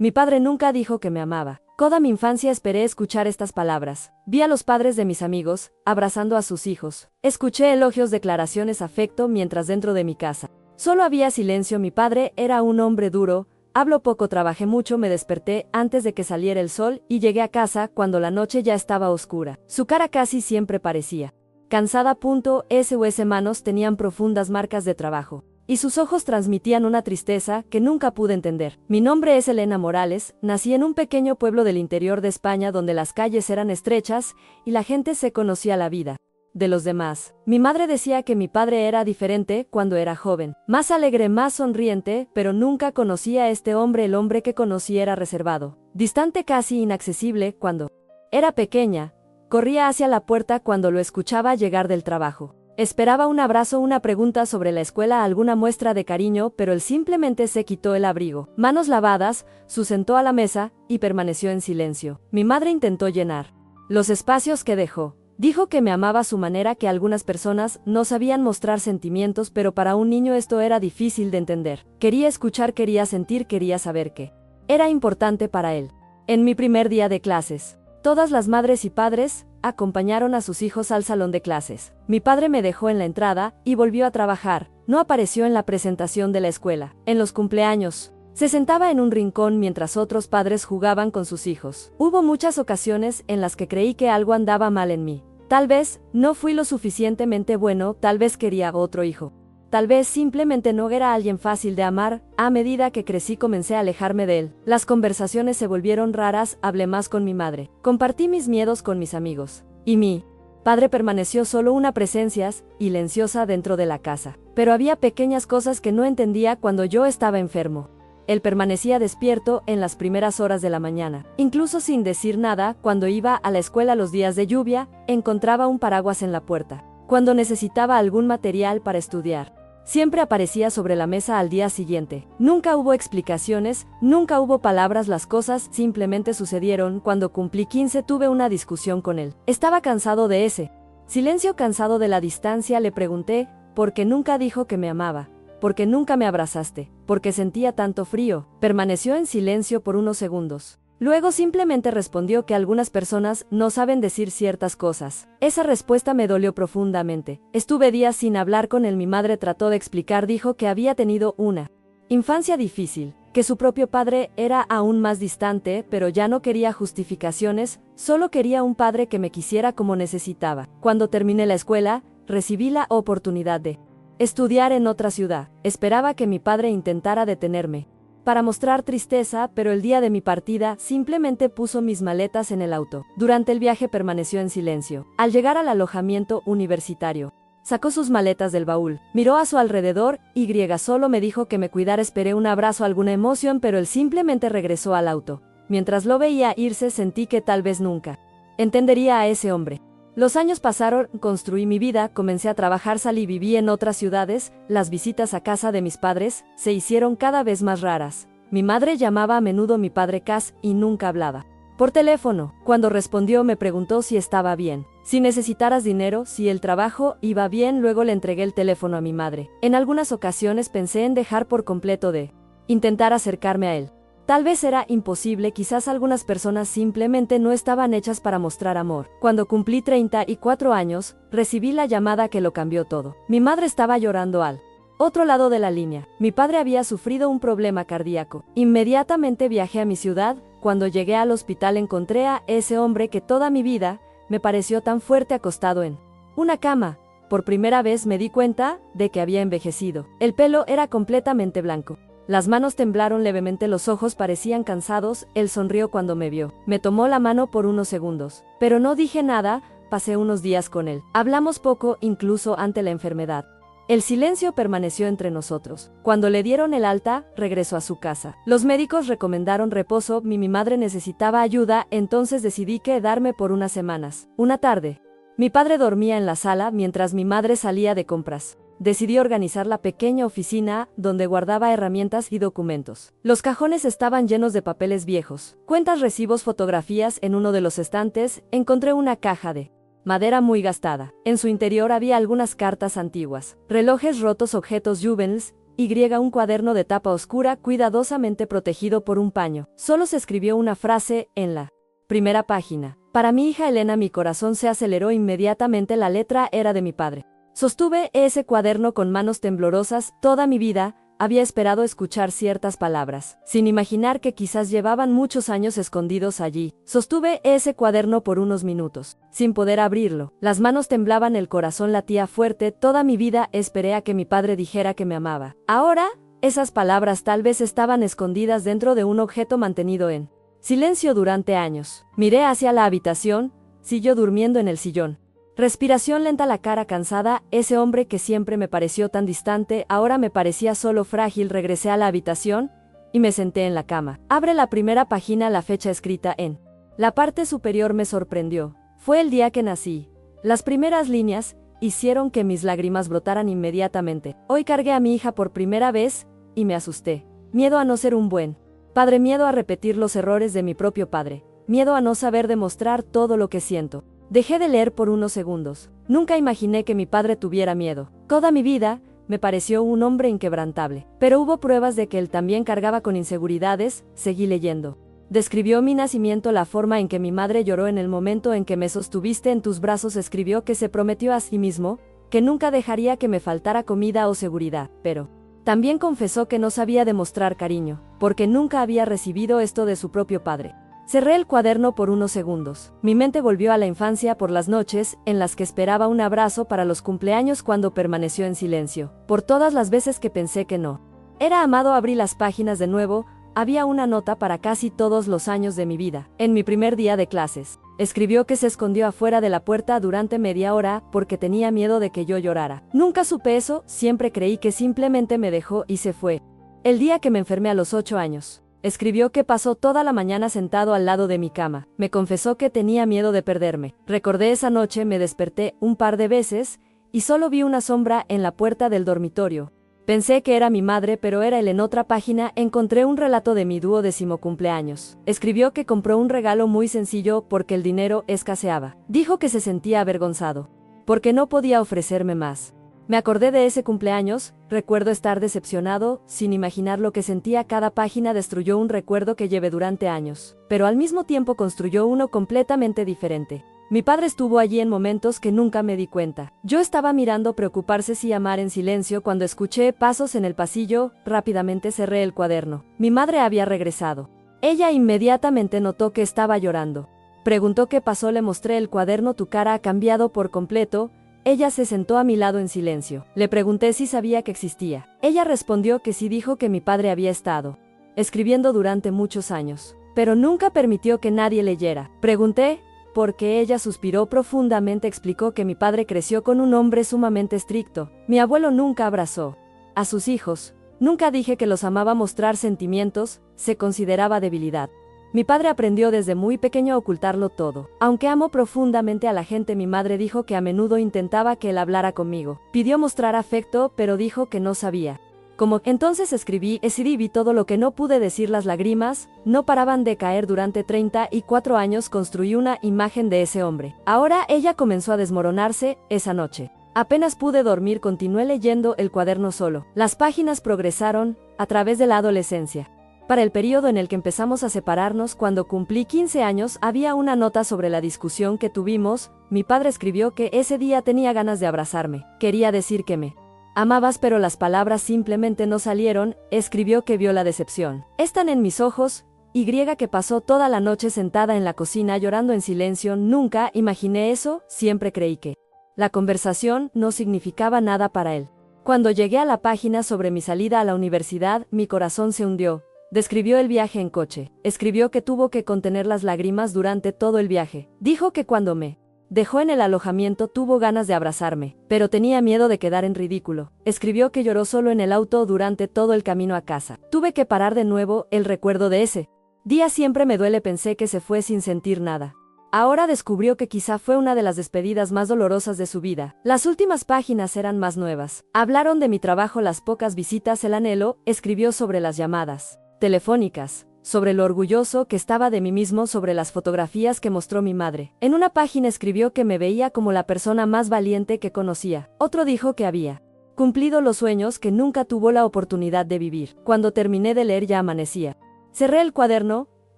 Mi padre nunca dijo que me amaba. Toda mi infancia esperé escuchar estas palabras. Vi a los padres de mis amigos, abrazando a sus hijos. Escuché elogios, declaraciones, afecto mientras dentro de mi casa solo había silencio. Mi padre era un hombre duro. Habló poco, trabajé mucho, me desperté antes de que saliera el sol y llegué a casa cuando la noche ya estaba oscura. Su cara casi siempre parecía cansada. Sus manos tenían profundas marcas de trabajo y sus ojos transmitían una tristeza que nunca pude entender. Mi nombre es Elena Morales, nací en un pequeño pueblo del interior de España donde las calles eran estrechas y la gente se conocía la vida de los demás. Mi madre decía que mi padre era diferente cuando era joven, más alegre, más sonriente, pero nunca conocí a este hombre. El hombre que conocí era reservado, distante, casi inaccesible. Cuando era pequeña, corría hacia la puerta cuando lo escuchaba llegar del trabajo. Esperaba un abrazo, una pregunta sobre la escuela, alguna muestra de cariño, pero él simplemente se quitó el abrigo, manos lavadas, se sentó a la mesa y permaneció en silencio. Mi madre intentó llenar los espacios que dejó. Dijo que me amaba a su manera, que algunas personas no sabían mostrar sentimientos, pero para un niño esto era difícil de entender. Quería escuchar, quería sentir, quería saber qué era importante para él. En mi primer día de clases, todas las madres y padres acompañaron a sus hijos al salón de clases. Mi padre me dejó en la entrada y volvió a trabajar. No apareció en la presentación de la escuela. En los cumpleaños, se sentaba en un rincón mientras otros padres jugaban con sus hijos. Hubo muchas ocasiones en las que creí que algo andaba mal en mí. Tal vez no fui lo suficientemente bueno, tal vez quería otro hijo. Tal vez simplemente no era alguien fácil de amar. A medida que crecí comencé a alejarme de él. Las conversaciones se volvieron raras, hablé más con mi madre. Compartí mis miedos con mis amigos. Y mi padre permaneció solo, una presencia silenciosa dentro de la casa. Pero había pequeñas cosas que no entendía. Cuando yo estaba enfermo, él permanecía despierto en las primeras horas de la mañana. Incluso sin decir nada, cuando iba a la escuela los días de lluvia, encontraba un paraguas en la puerta. Cuando necesitaba algún material para estudiar, siempre aparecía sobre la mesa al día siguiente. Nunca hubo explicaciones, nunca hubo palabras, las cosas simplemente sucedieron. Cuando cumplí 15 tuve una discusión con él. Estaba cansado de ese silencio, cansado de la distancia. Le pregunté por qué nunca dijo que me amaba. ¿Por qué nunca me abrazaste? Porque sentía tanto frío. Permaneció en silencio por unos segundos. Luego simplemente respondió que algunas personas no saben decir ciertas cosas. Esa respuesta me dolió profundamente. Estuve días sin hablar con él. Mi madre trató de explicar, dijo que había tenido una infancia difícil, que su propio padre era aún más distante, pero ya no quería justificaciones, solo quería un padre que me quisiera como necesitaba. Cuando terminé la escuela, recibí la oportunidad de estudiar en otra ciudad. Esperaba que mi padre intentara detenerme para mostrar tristeza, pero el día de mi partida simplemente puso mis maletas en el auto. Durante el viaje permaneció en silencio. Al llegar al alojamiento universitario, sacó sus maletas del baúl, miró a su alrededor y solo me dijo que me cuidara. Esperé un abrazo, alguna emoción, pero él simplemente regresó al auto. Mientras lo veía irse sentí que tal vez nunca entendería a ese hombre. Los años pasaron, construí mi vida, comencé a trabajar, salí, viví en otras ciudades. Las visitas a casa de mis padres se hicieron cada vez más raras. Mi madre llamaba a menudo, mi padre casi y nunca hablaba por teléfono. Cuando respondió me preguntó si estaba bien, si necesitaras dinero, si el trabajo iba bien. Luego le entregué el teléfono a mi madre. En algunas ocasiones pensé en dejar por completo de intentar acercarme a él. Tal vez era imposible, quizás algunas personas simplemente no estaban hechas para mostrar amor. Cuando cumplí 34 años, recibí la llamada que lo cambió todo. Mi madre estaba llorando al otro lado de la línea. Mi padre había sufrido un problema cardíaco. Inmediatamente viajé a mi ciudad. Cuando llegué al hospital encontré a ese hombre que toda mi vida me pareció tan fuerte, acostado en una cama. Por primera vez me di cuenta de que había envejecido. El pelo era completamente blanco. Las manos temblaron levemente, los ojos parecían cansados. Él sonrió cuando me vio. Me tomó la mano por unos segundos, pero no dije nada. Pasé unos días con él. Hablamos poco, incluso ante la enfermedad. El silencio permaneció entre nosotros. Cuando le dieron el alta, regresó a su casa. Los médicos recomendaron reposo. Mi madre necesitaba ayuda, entonces decidí quedarme por unas semanas. Una tarde, mi padre dormía en la sala mientras mi madre salía de compras. Decidí organizar la pequeña oficina donde guardaba herramientas y documentos. Los cajones estaban llenos de papeles viejos, cuentas, recibos, fotografías. En uno de los estantes encontré una caja de madera muy gastada. En su interior había algunas cartas antiguas, relojes rotos, objetos juveniles un cuaderno de tapa oscura cuidadosamente protegido por un paño. Solo se escribió una frase en la primera página. Para mi hija Elena mi corazón se aceleró inmediatamente, la letra era de mi padre. Sostuve ese cuaderno con manos temblorosas. Toda mi vida había esperado escuchar ciertas palabras, sin imaginar que quizás llevaban muchos años escondidos allí. Sostuve ese cuaderno por unos minutos, sin poder abrirlo. Las manos temblaban, el corazón latía fuerte. Toda mi vida esperé a que mi padre dijera que me amaba. Ahora, esas palabras tal vez estaban escondidas dentro de un objeto mantenido en silencio durante años. Miré hacia la habitación, siguió durmiendo en el sillón. Respiración lenta, la cara cansada. Ese hombre que siempre me pareció tan distante, ahora me parecía solo frágil. Regresé a la habitación y me senté en la cama. Abre la primera página, la fecha escrita en la parte superior me sorprendió. Fue el día que nací. Las primeras líneas hicieron que mis lágrimas brotaran inmediatamente. Hoy cargué a mi hija por primera vez y me asusté. Miedo a no ser un buen padre, miedo a repetir los errores de mi propio padre, miedo a no saber demostrar todo lo que siento. Dejé de leer por unos segundos. Nunca imaginé que mi padre tuviera miedo. Toda mi vida me pareció un hombre inquebrantable, pero hubo pruebas de que él también cargaba con inseguridades. Seguí leyendo. Describió mi nacimiento, la forma en que mi madre lloró en el momento en que me sostuviste en tus brazos. Escribió que se prometió a sí mismo que nunca dejaría que me faltara comida o seguridad, pero también confesó que no sabía demostrar cariño, porque nunca había recibido esto de su propio padre. Cerré el cuaderno por unos segundos. Mi mente volvió a la infancia, por las noches en las que esperaba un abrazo, para los cumpleaños cuando permaneció en silencio, por todas las veces que pensé que no era amado. Abrí las páginas de nuevo. Había una nota para casi todos los años de mi vida. En mi primer día de clases, escribió que se escondió afuera de la puerta durante media hora porque tenía miedo de que yo llorara. Nunca supe eso, siempre creí que simplemente me dejó y se fue. El día que me enfermé a los 8 años, escribió que pasó toda la mañana sentado al lado de mi cama. Me confesó que tenía miedo de perderme. Recordé esa noche, me desperté un par de veces y solo vi una sombra en la puerta del dormitorio. Pensé que era mi madre, pero era él. En otra página encontré un relato de mi 10º cumpleaños. Escribió que compró un regalo muy sencillo porque el dinero escaseaba. Dijo que se sentía avergonzado porque no podía ofrecerme más. Me acordé de ese cumpleaños, recuerdo estar decepcionado, sin imaginar lo que sentía. Cada página destruyó un recuerdo que llevé durante años, pero al mismo tiempo construyó uno completamente diferente. Mi padre estuvo allí en momentos que nunca me di cuenta. Yo estaba mirando preocuparse si amar en silencio cuando escuché pasos en el pasillo. Rápidamente cerré el cuaderno. Mi madre había regresado. Ella inmediatamente notó que estaba llorando. Preguntó qué pasó, le mostré el cuaderno. Tu cara ha cambiado por completo. Ella se sentó a mi lado en silencio. Le pregunté si sabía que existía. Ella respondió que sí. Dijo que mi padre había estado escribiendo durante muchos años, pero nunca permitió que nadie leyera. Pregunté porque ella suspiró profundamente. Explicó que mi padre creció con un hombre sumamente estricto. Mi abuelo nunca abrazó a sus hijos. Nunca dije que los amaba. Mostrar sentimientos se consideraba debilidad. Mi padre aprendió desde muy pequeño a ocultarlo todo. Aunque amo profundamente a la gente, mi madre dijo que a menudo intentaba que él hablara conmigo. Pidió mostrar afecto, pero dijo que no sabía cómo. Entonces escribí vi todo lo que no pude decir. Las lágrimas no paraban de caer. Durante 34 años construí una imagen de ese hombre. Ahora ella comenzó a desmoronarse. Esa noche apenas pude dormir. Continué leyendo el cuaderno solo. Las páginas progresaron a través de la adolescencia. Para el periodo en el que empezamos a separarnos, cuando cumplí 15 años, había una nota sobre la discusión que tuvimos. Mi padre escribió que ese día tenía ganas de abrazarme. Quería decir que me amabas, pero las palabras simplemente no salieron. Escribió que vio la decepción. Están en mis ojos. Que pasó toda la noche sentada en la cocina llorando en silencio. Nunca imaginé eso. Siempre creí que la conversación no significaba nada para él. Cuando llegué a la página sobre mi salida a la universidad, mi corazón se hundió. Describió el viaje en coche. Escribió que tuvo que contener las lágrimas durante todo el viaje. Dijo que cuando me dejó en el alojamiento tuvo ganas de abrazarme, pero tenía miedo de quedar en ridículo. Escribió que lloró solo en el auto durante todo el camino a casa. Tuve que parar de nuevo. El recuerdo de ese día siempre me duele. Pensé que se fue sin sentir nada. Ahora descubrió que quizá fue una de las despedidas más dolorosas de su vida. Las últimas páginas eran más nuevas. Hablaron de mi trabajo, las pocas visitas, el anhelo. Escribió sobre las llamadas telefónicas, sobre lo orgulloso que estaba de mí mismo, sobre las fotografías que mostró mi madre. En una página escribió que me veía como la persona más valiente que conocía. Otro dijo que había cumplido los sueños que nunca tuvo la oportunidad de vivir. Cuando terminé de leer ya amanecía. Cerré el cuaderno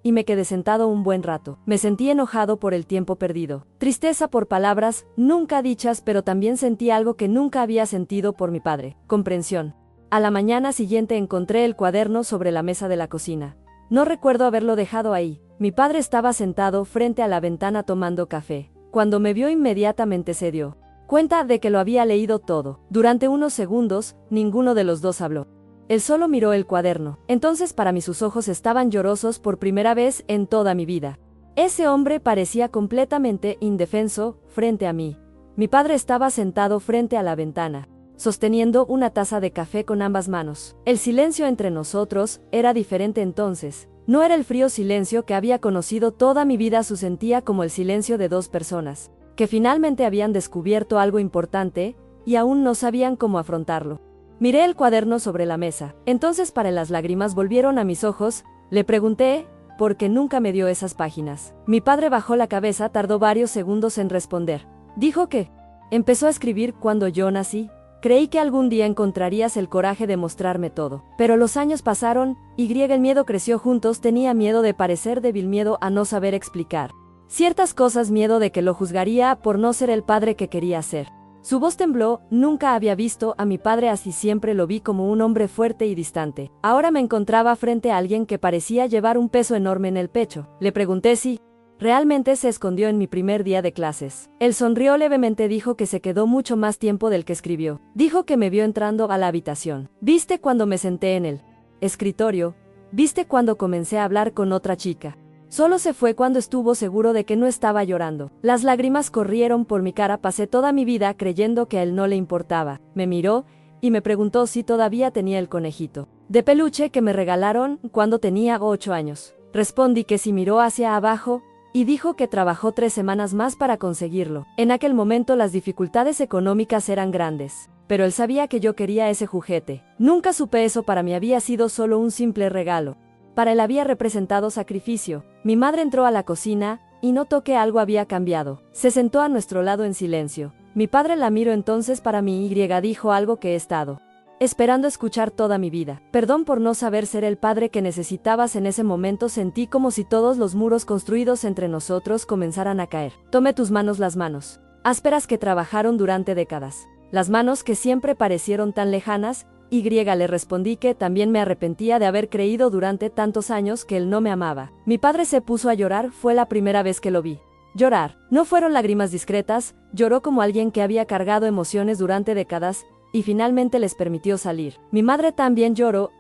y me quedé sentado un buen rato. Me sentí enojado por el tiempo perdido, tristeza por palabras nunca dichas, pero también sentí algo que nunca había sentido por mi padre: comprensión. A la mañana siguiente encontré el cuaderno sobre la mesa de la cocina. No recuerdo haberlo dejado ahí. Mi padre estaba sentado frente a la ventana tomando café. Cuando me vio inmediatamente se dio cuenta de que lo había leído todo. Durante unos segundos, ninguno de los dos habló. Él solo miró el cuaderno. Entonces para mí sus ojos estaban llorosos por primera vez en toda mi vida. Ese hombre parecía completamente indefenso frente a mí. Mi padre estaba sentado frente a la ventana, sosteniendo una taza de café con ambas manos. El silencio entre nosotros era diferente entonces. No era el frío silencio que había conocido toda mi vida, se sentía como el silencio de dos personas que finalmente habían descubierto algo importante y aún no sabían cómo afrontarlo. Miré el cuaderno sobre la mesa. Entonces las lágrimas volvieron a mis ojos. Le pregunté por qué nunca me dio esas páginas. Mi padre bajó la cabeza, tardó varios segundos en responder. Dijo que empezó a escribir cuando yo nací. Creí que algún día encontrarías el coraje de mostrarme todo. Pero los años pasaron, el miedo creció juntos, tenía miedo de parecer débil, miedo a no saber explicar ciertas cosas, miedo de que lo juzgaría por no ser el padre que quería ser. Su voz tembló. Nunca había visto a mi padre así, siempre lo vi como un hombre fuerte y distante. Ahora me encontraba frente a alguien que parecía llevar un peso enorme en el pecho. Le pregunté si realmente se escondió en mi primer día de clases. Él sonrió levemente, dijo que se quedó mucho más tiempo del que escribió. Dijo que me vio entrando a la habitación. ¿Viste cuando me senté en el escritorio? ¿Viste cuando comencé a hablar con otra chica? Solo se fue cuando estuvo seguro de que no estaba llorando. Las lágrimas corrieron por mi cara. Pasé toda mi vida creyendo que a él no le importaba. Me miró y me preguntó si todavía tenía el conejito de peluche que me regalaron cuando tenía 8 años. Respondí que sí. Miró hacia abajo y dijo que trabajó 3 semanas más para conseguirlo. En aquel momento las dificultades económicas eran grandes, pero él sabía que yo quería ese juguete. Nunca supe eso, para mí había sido solo un simple regalo. Para él había representado sacrificio. Mi madre entró a la cocina y notó que algo había cambiado. Se sentó a nuestro lado en silencio. Mi padre la miró. Entonces para mí dijo algo que he estado esperando escuchar toda mi vida. Perdón por no saber ser el padre que necesitabas. En ese momento sentí como si todos los muros construidos entre nosotros comenzaran a caer. Tomé tus manos, las manos ásperas que trabajaron durante décadas. Las manos que siempre parecieron tan lejanas. Le respondí que también me arrepentía de haber creído durante tantos años que él no me amaba. Mi padre se puso a llorar. Fue la primera vez que lo vi llorar. No fueron lágrimas discretas, lloró como alguien que había cargado emociones durante décadas y finalmente les permitió salir. Mi madre también lloró.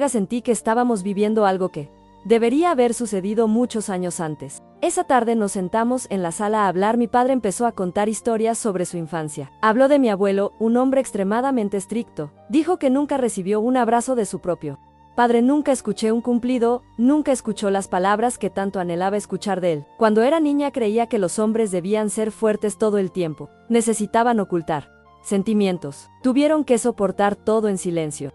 Sentí que estábamos viviendo algo que debería haber sucedido muchos años antes. Esa tarde nos sentamos en la sala a hablar. Mi padre empezó a contar historias sobre su infancia. Habló de mi abuelo, un hombre extremadamente estricto. Dijo que nunca recibió un abrazo de su propio padre. Nunca escuché un cumplido, nunca escuchó las palabras que tanto anhelaba escuchar de él. Cuando era niña creía que los hombres debían ser fuertes todo el tiempo. Necesitaban ocultar sentimientos. Tuvieron que soportar todo en silencio.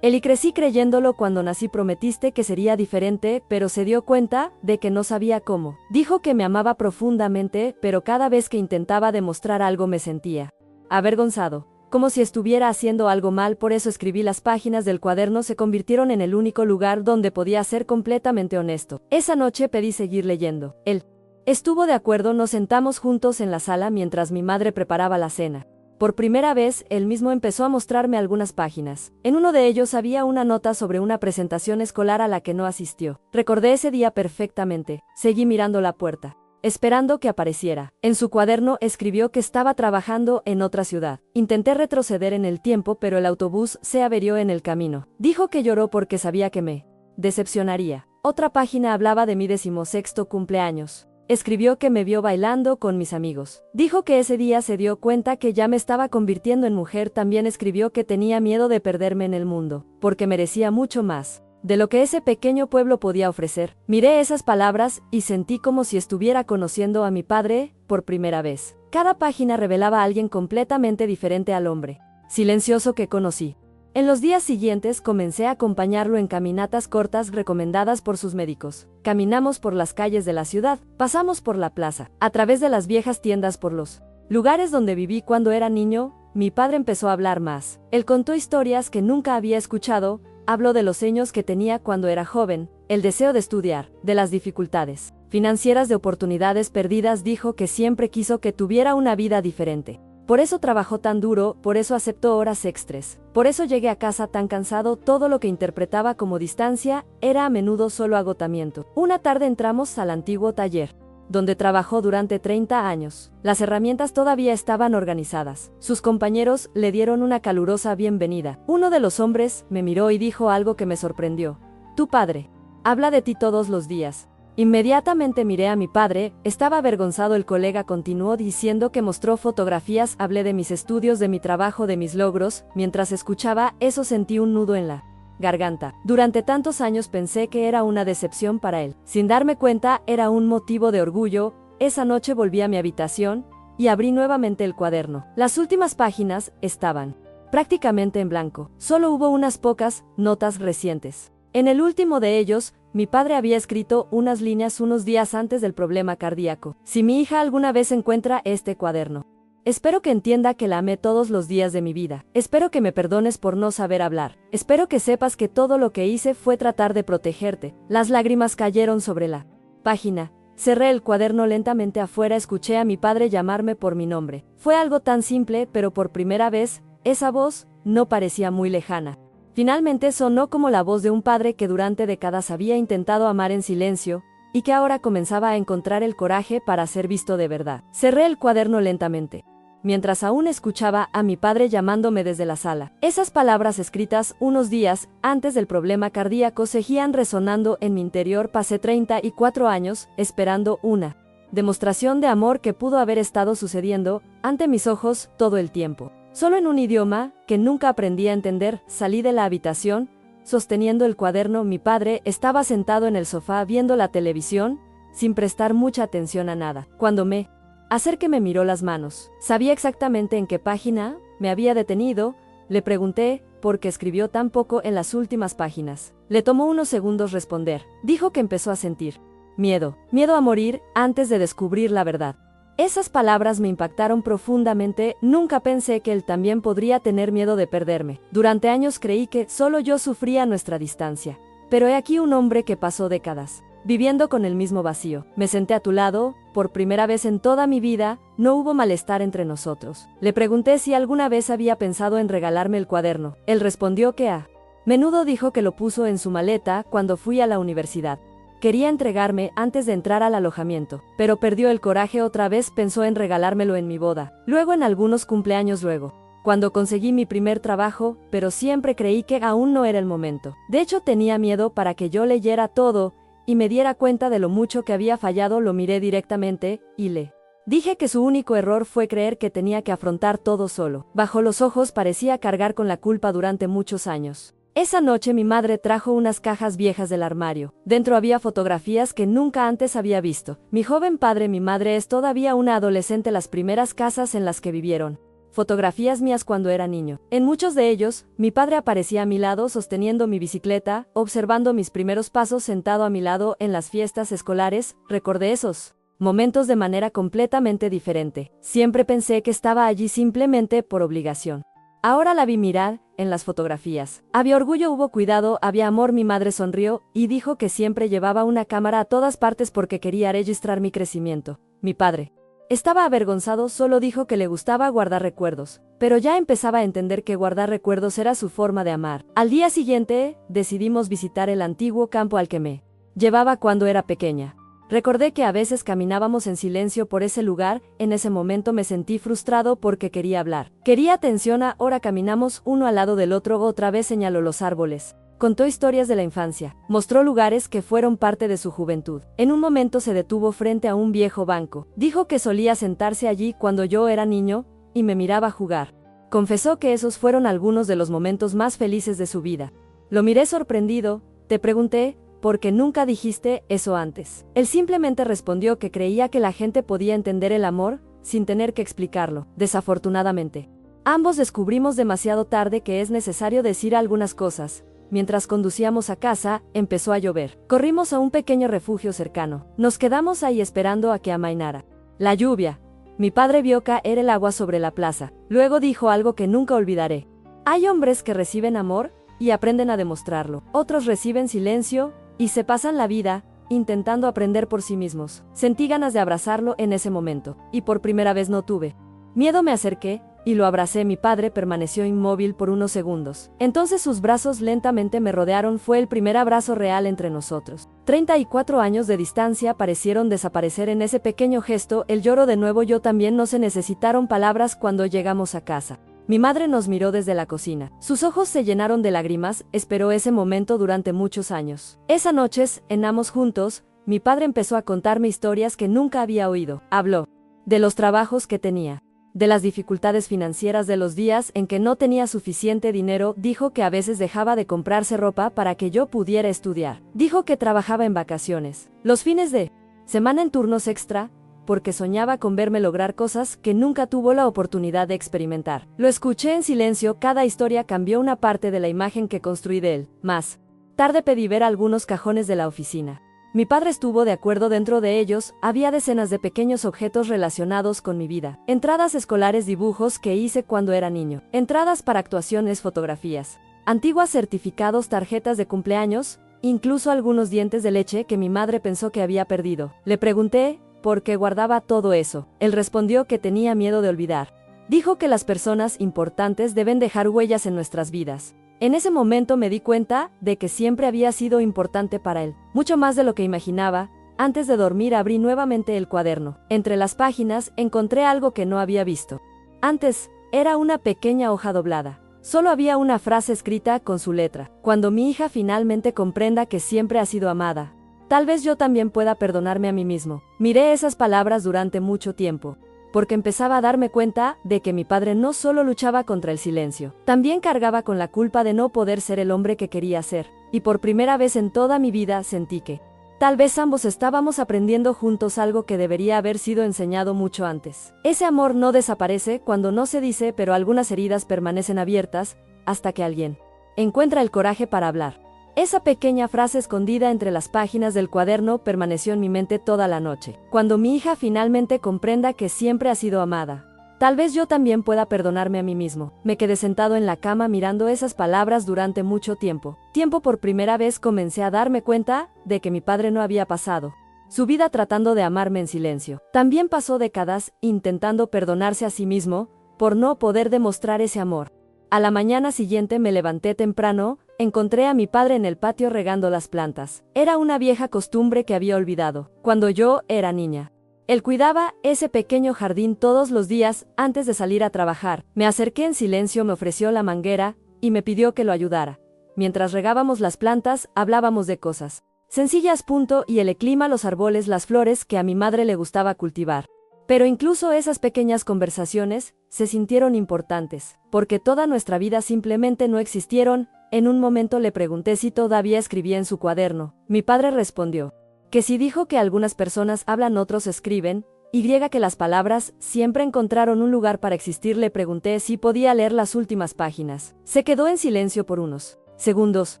Crecí creyéndolo. Cuando nací prometiste que sería diferente, pero se dio cuenta de que no sabía cómo. Dijo que me amaba profundamente, pero cada vez que intentaba demostrar algo me sentía avergonzado, como si estuviera haciendo algo mal. Por eso escribí. Las páginas del cuaderno se convirtieron en el único lugar donde podía ser completamente honesto. Esa noche pedí seguir leyendo. Él estuvo de acuerdo. Nos sentamos juntos en la sala mientras mi madre preparaba la cena. Por primera vez, él mismo empezó a mostrarme algunas páginas. En uno de ellos había una nota sobre una presentación escolar a la que no asistió. Recordé ese día perfectamente. Seguí mirando la puerta, esperando que apareciera. En su cuaderno escribió que estaba trabajando en otra ciudad. Intenté retroceder en el tiempo, pero el autobús se averió en el camino. Dijo que lloró porque sabía que me decepcionaría. Otra página hablaba de mi 16º cumpleaños. Escribió que me vio bailando con mis amigos. Dijo que ese día se dio cuenta que ya me estaba convirtiendo en mujer. También escribió que tenía miedo de perderme en el mundo, porque merecía mucho más de lo que ese pequeño pueblo podía ofrecer. Miré esas palabras y sentí como si estuviera conociendo a mi padre por primera vez. Cada página revelaba a alguien completamente diferente al hombre silencioso que conocí. En los días siguientes comencé a acompañarlo en caminatas cortas recomendadas por sus médicos. Caminamos por las calles de la ciudad, pasamos por la plaza, a través de las viejas tiendas, por los lugares donde viví cuando era niño. mi padre empezó a hablar más. Él contó historias que nunca había escuchado, habló de los sueños que tenía cuando era joven, el deseo de estudiar, de las dificultades financieras, de oportunidades perdidas. Dijo que siempre quiso que tuviera una vida diferente. Por eso trabajó tan duro, por eso aceptó horas extras, por eso llegué a casa tan cansado. Todo lo que interpretaba como distancia era a menudo solo agotamiento. Una tarde entramos al antiguo taller, donde trabajó durante 30 años. Las herramientas todavía estaban organizadas. Sus compañeros le dieron una calurosa bienvenida. Uno de los hombres me miró y dijo algo que me sorprendió. Tu padre habla de ti todos los días. Inmediatamente miré a mi padre, estaba avergonzado. El colega continuó diciendo que mostró fotografías. Hablé de mis estudios, de mi trabajo, de mis logros. Mientras escuchaba eso sentí un nudo en la garganta. Durante tantos años pensé que era una decepción para él. Sin darme cuenta, era un motivo de orgullo. Esa noche volví a mi habitación y abrí nuevamente el cuaderno. Las últimas páginas estaban prácticamente en blanco. Solo hubo unas pocas notas recientes. En el último de ellos, mi padre había escrito unas líneas unos días antes del problema cardíaco. Si mi hija alguna vez encuentra este cuaderno, espero que entienda que la amé todos los días de mi vida. Espero que me perdones por no saber hablar. Espero que sepas que todo lo que hice fue tratar de protegerte. Las lágrimas cayeron sobre la página. Cerré el cuaderno lentamente. Afuera escuché a mi padre llamarme por mi nombre. Fue algo tan simple, pero por primera vez, esa voz no parecía muy lejana. Finalmente sonó como la voz de un padre que durante décadas había intentado amar en silencio, y que ahora comenzaba a encontrar el coraje para ser visto de verdad. Cerré el cuaderno lentamente, mientras aún escuchaba a mi padre llamándome desde la sala. Esas palabras escritas unos días antes del problema cardíaco seguían resonando en mi interior. Pasé 34 años esperando una demostración de amor que pudo haber estado sucediendo ante mis ojos todo el tiempo, solo en un idioma que nunca aprendí a entender. Salí de la habitación, sosteniendo el cuaderno. Mi padre estaba sentado en el sofá viendo la televisión, sin prestar mucha atención a nada. Cuando me acerqué me miró las manos. Sabía exactamente en qué página me había detenido. Le pregunté por qué escribió tan poco en las últimas páginas. Le tomó unos segundos responder. Dijo que empezó a sentir miedo a morir antes de descubrir la verdad. Esas palabras me impactaron profundamente. Nunca pensé que él también podría tener miedo de perderme. Durante años creí que solo yo sufría nuestra distancia. Pero he aquí un hombre que pasó décadas viviendo con el mismo vacío. Me senté a tu lado. Por primera vez en toda mi vida, no hubo malestar entre nosotros. Le pregunté si alguna vez había pensado en regalarme el cuaderno. Él respondió que a menudo. Dijo que lo puso en su maleta cuando fui a la universidad. Quería entregarme antes de entrar al alojamiento, pero perdió el coraje otra vez. Pensó en regalármelo en mi boda, luego en algunos cumpleaños, luego cuando conseguí mi primer trabajo, pero siempre creí que aún no era el momento. De hecho, tenía miedo para que yo leyera todo y me diera cuenta de lo mucho que había fallado. Lo miré directamente y le dije que su único error fue creer que tenía que afrontar todo solo. Bajó los ojos. Parecía cargar con la culpa durante muchos años. Esa noche mi madre trajo unas cajas viejas del armario. Dentro había fotografías que nunca antes había visto. Mi joven padre, mi madre es todavía una adolescente, las primeras casas en las que vivieron. Fotografías mías cuando era niño. En muchos de ellos, mi padre aparecía a mi lado sosteniendo mi bicicleta, observando mis primeros pasos, sentado a mi lado en las fiestas escolares. Recordé esos momentos de manera completamente diferente. Siempre pensé que estaba allí simplemente por obligación. Ahora la vi mirar en las fotografías. Había orgullo, hubo cuidado, había amor. Mi madre sonrió y dijo que siempre llevaba una cámara a todas partes porque quería registrar mi crecimiento. Mi padre estaba avergonzado, solo dijo que le gustaba guardar recuerdos, pero ya empezaba a entender que guardar recuerdos era su forma de amar. Al día siguiente, decidimos visitar el antiguo campo al que me llevaba cuando era pequeña. Recordé que a veces caminábamos en silencio por ese lugar. En ese momento me sentí frustrado porque quería hablar. Quería atención. Ahora caminamos uno al lado del otro. Otra vez señaló los árboles. Contó historias de la infancia. Mostró lugares que fueron parte de su juventud. En un momento se detuvo frente a un viejo banco. Dijo que solía sentarse allí cuando yo era niño y me miraba jugar. Confesó que esos fueron algunos de los momentos más felices de su vida. Lo miré sorprendido. Te pregunté, ¿por qué nunca dijiste eso antes? Él simplemente respondió que creía que la gente podía entender el amor sin tener que explicarlo. Desafortunadamente, ambos descubrimos demasiado tarde que es necesario decir algunas cosas. Mientras conducíamos a casa, empezó a llover. Corrimos a un pequeño refugio cercano. Nos quedamos ahí esperando a que amainara la lluvia. Mi padre vio caer el agua sobre la plaza. Luego dijo algo que nunca olvidaré. Hay hombres que reciben amor y aprenden a demostrarlo. Otros reciben silencio y se pasan la vida intentando aprender por sí mismos. Sentí ganas de abrazarlo en ese momento, y por primera vez no tuve miedo. Me acerqué y lo abracé. Mi padre permaneció inmóvil por unos segundos. Entonces sus brazos lentamente me rodearon. Fue el primer abrazo real entre nosotros. 34 años de distancia parecieron desaparecer en ese pequeño gesto. Él lloró de nuevo, yo también. No se necesitaron palabras cuando llegamos a casa. Mi madre nos miró desde la cocina. Sus ojos se llenaron de lágrimas. Esperó ese momento durante muchos años. Esa noche, cenamos juntos. Mi padre empezó a contarme historias que nunca había oído. Habló de los trabajos que tenía, de las dificultades financieras, de los días en que no tenía suficiente dinero. Dijo que a veces dejaba de comprarse ropa para que yo pudiera estudiar. Dijo que trabajaba en vacaciones, los fines de semana en turnos extra, porque soñaba con verme lograr cosas que nunca tuvo la oportunidad de experimentar. Lo escuché en silencio. Cada historia cambió una parte de la imagen que construí de él. Más tarde pedí ver algunos cajones de la oficina. Mi padre estuvo de acuerdo. Dentro de ellos había decenas de pequeños objetos relacionados con mi vida. Entradas escolares, dibujos que hice cuando era niño, entradas para actuaciones, fotografías antiguas, certificados, tarjetas de cumpleaños, incluso algunos dientes de leche que mi madre pensó que había perdido. Le pregunté por qué guardaba todo eso. Él respondió que tenía miedo de olvidar. Dijo que las personas importantes deben dejar huellas en nuestras vidas. En ese momento me di cuenta de que siempre había sido importante para él, mucho más de lo que imaginaba. Antes de dormir abrí nuevamente el cuaderno. Entre las páginas encontré algo que no había visto antes. Era una pequeña hoja doblada. Solo había una frase escrita con su letra. Cuando mi hija finalmente comprenda que siempre ha sido amada, tal vez yo también pueda perdonarme a mí mismo. Miré esas palabras durante mucho tiempo, porque empezaba a darme cuenta de que mi padre no solo luchaba contra el silencio, también cargaba con la culpa de no poder ser el hombre que quería ser. Y por primera vez en toda mi vida sentí que tal vez ambos estábamos aprendiendo juntos algo que debería haber sido enseñado mucho antes. Ese amor no desaparece cuando no se dice, pero algunas heridas permanecen abiertas hasta que alguien encuentra el coraje para hablar. Esa pequeña frase escondida entre las páginas del cuaderno permaneció en mi mente toda la noche. Cuando mi hija finalmente comprenda que siempre ha sido amada, tal vez yo también pueda perdonarme a mí mismo. Me quedé sentado en la cama mirando esas palabras durante mucho tiempo. Por primera vez comencé a darme cuenta de que mi padre no había pasado su vida tratando de amarme en silencio. También pasó décadas intentando perdonarse a sí mismo por no poder demostrar ese amor. A la mañana siguiente me levanté temprano. Encontré a mi padre en el patio regando las plantas. Era una vieja costumbre que había olvidado cuando yo era niña. Él cuidaba ese pequeño jardín todos los días antes de salir a trabajar. Me acerqué en silencio, me ofreció la manguera y me pidió que lo ayudara. Mientras regábamos las plantas, hablábamos de cosas sencillas, y el clima, los árboles, las flores que a mi madre le gustaba cultivar. Pero incluso esas pequeñas conversaciones se sintieron importantes, porque toda nuestra vida simplemente no existieron. En un momento le pregunté si todavía escribía en su cuaderno. Mi padre respondió que sí. Dijo que algunas personas hablan, otros escriben, y que las palabras siempre encontraron un lugar para existir. Le pregunté si podía leer las últimas páginas. Se quedó en silencio por unos segundos.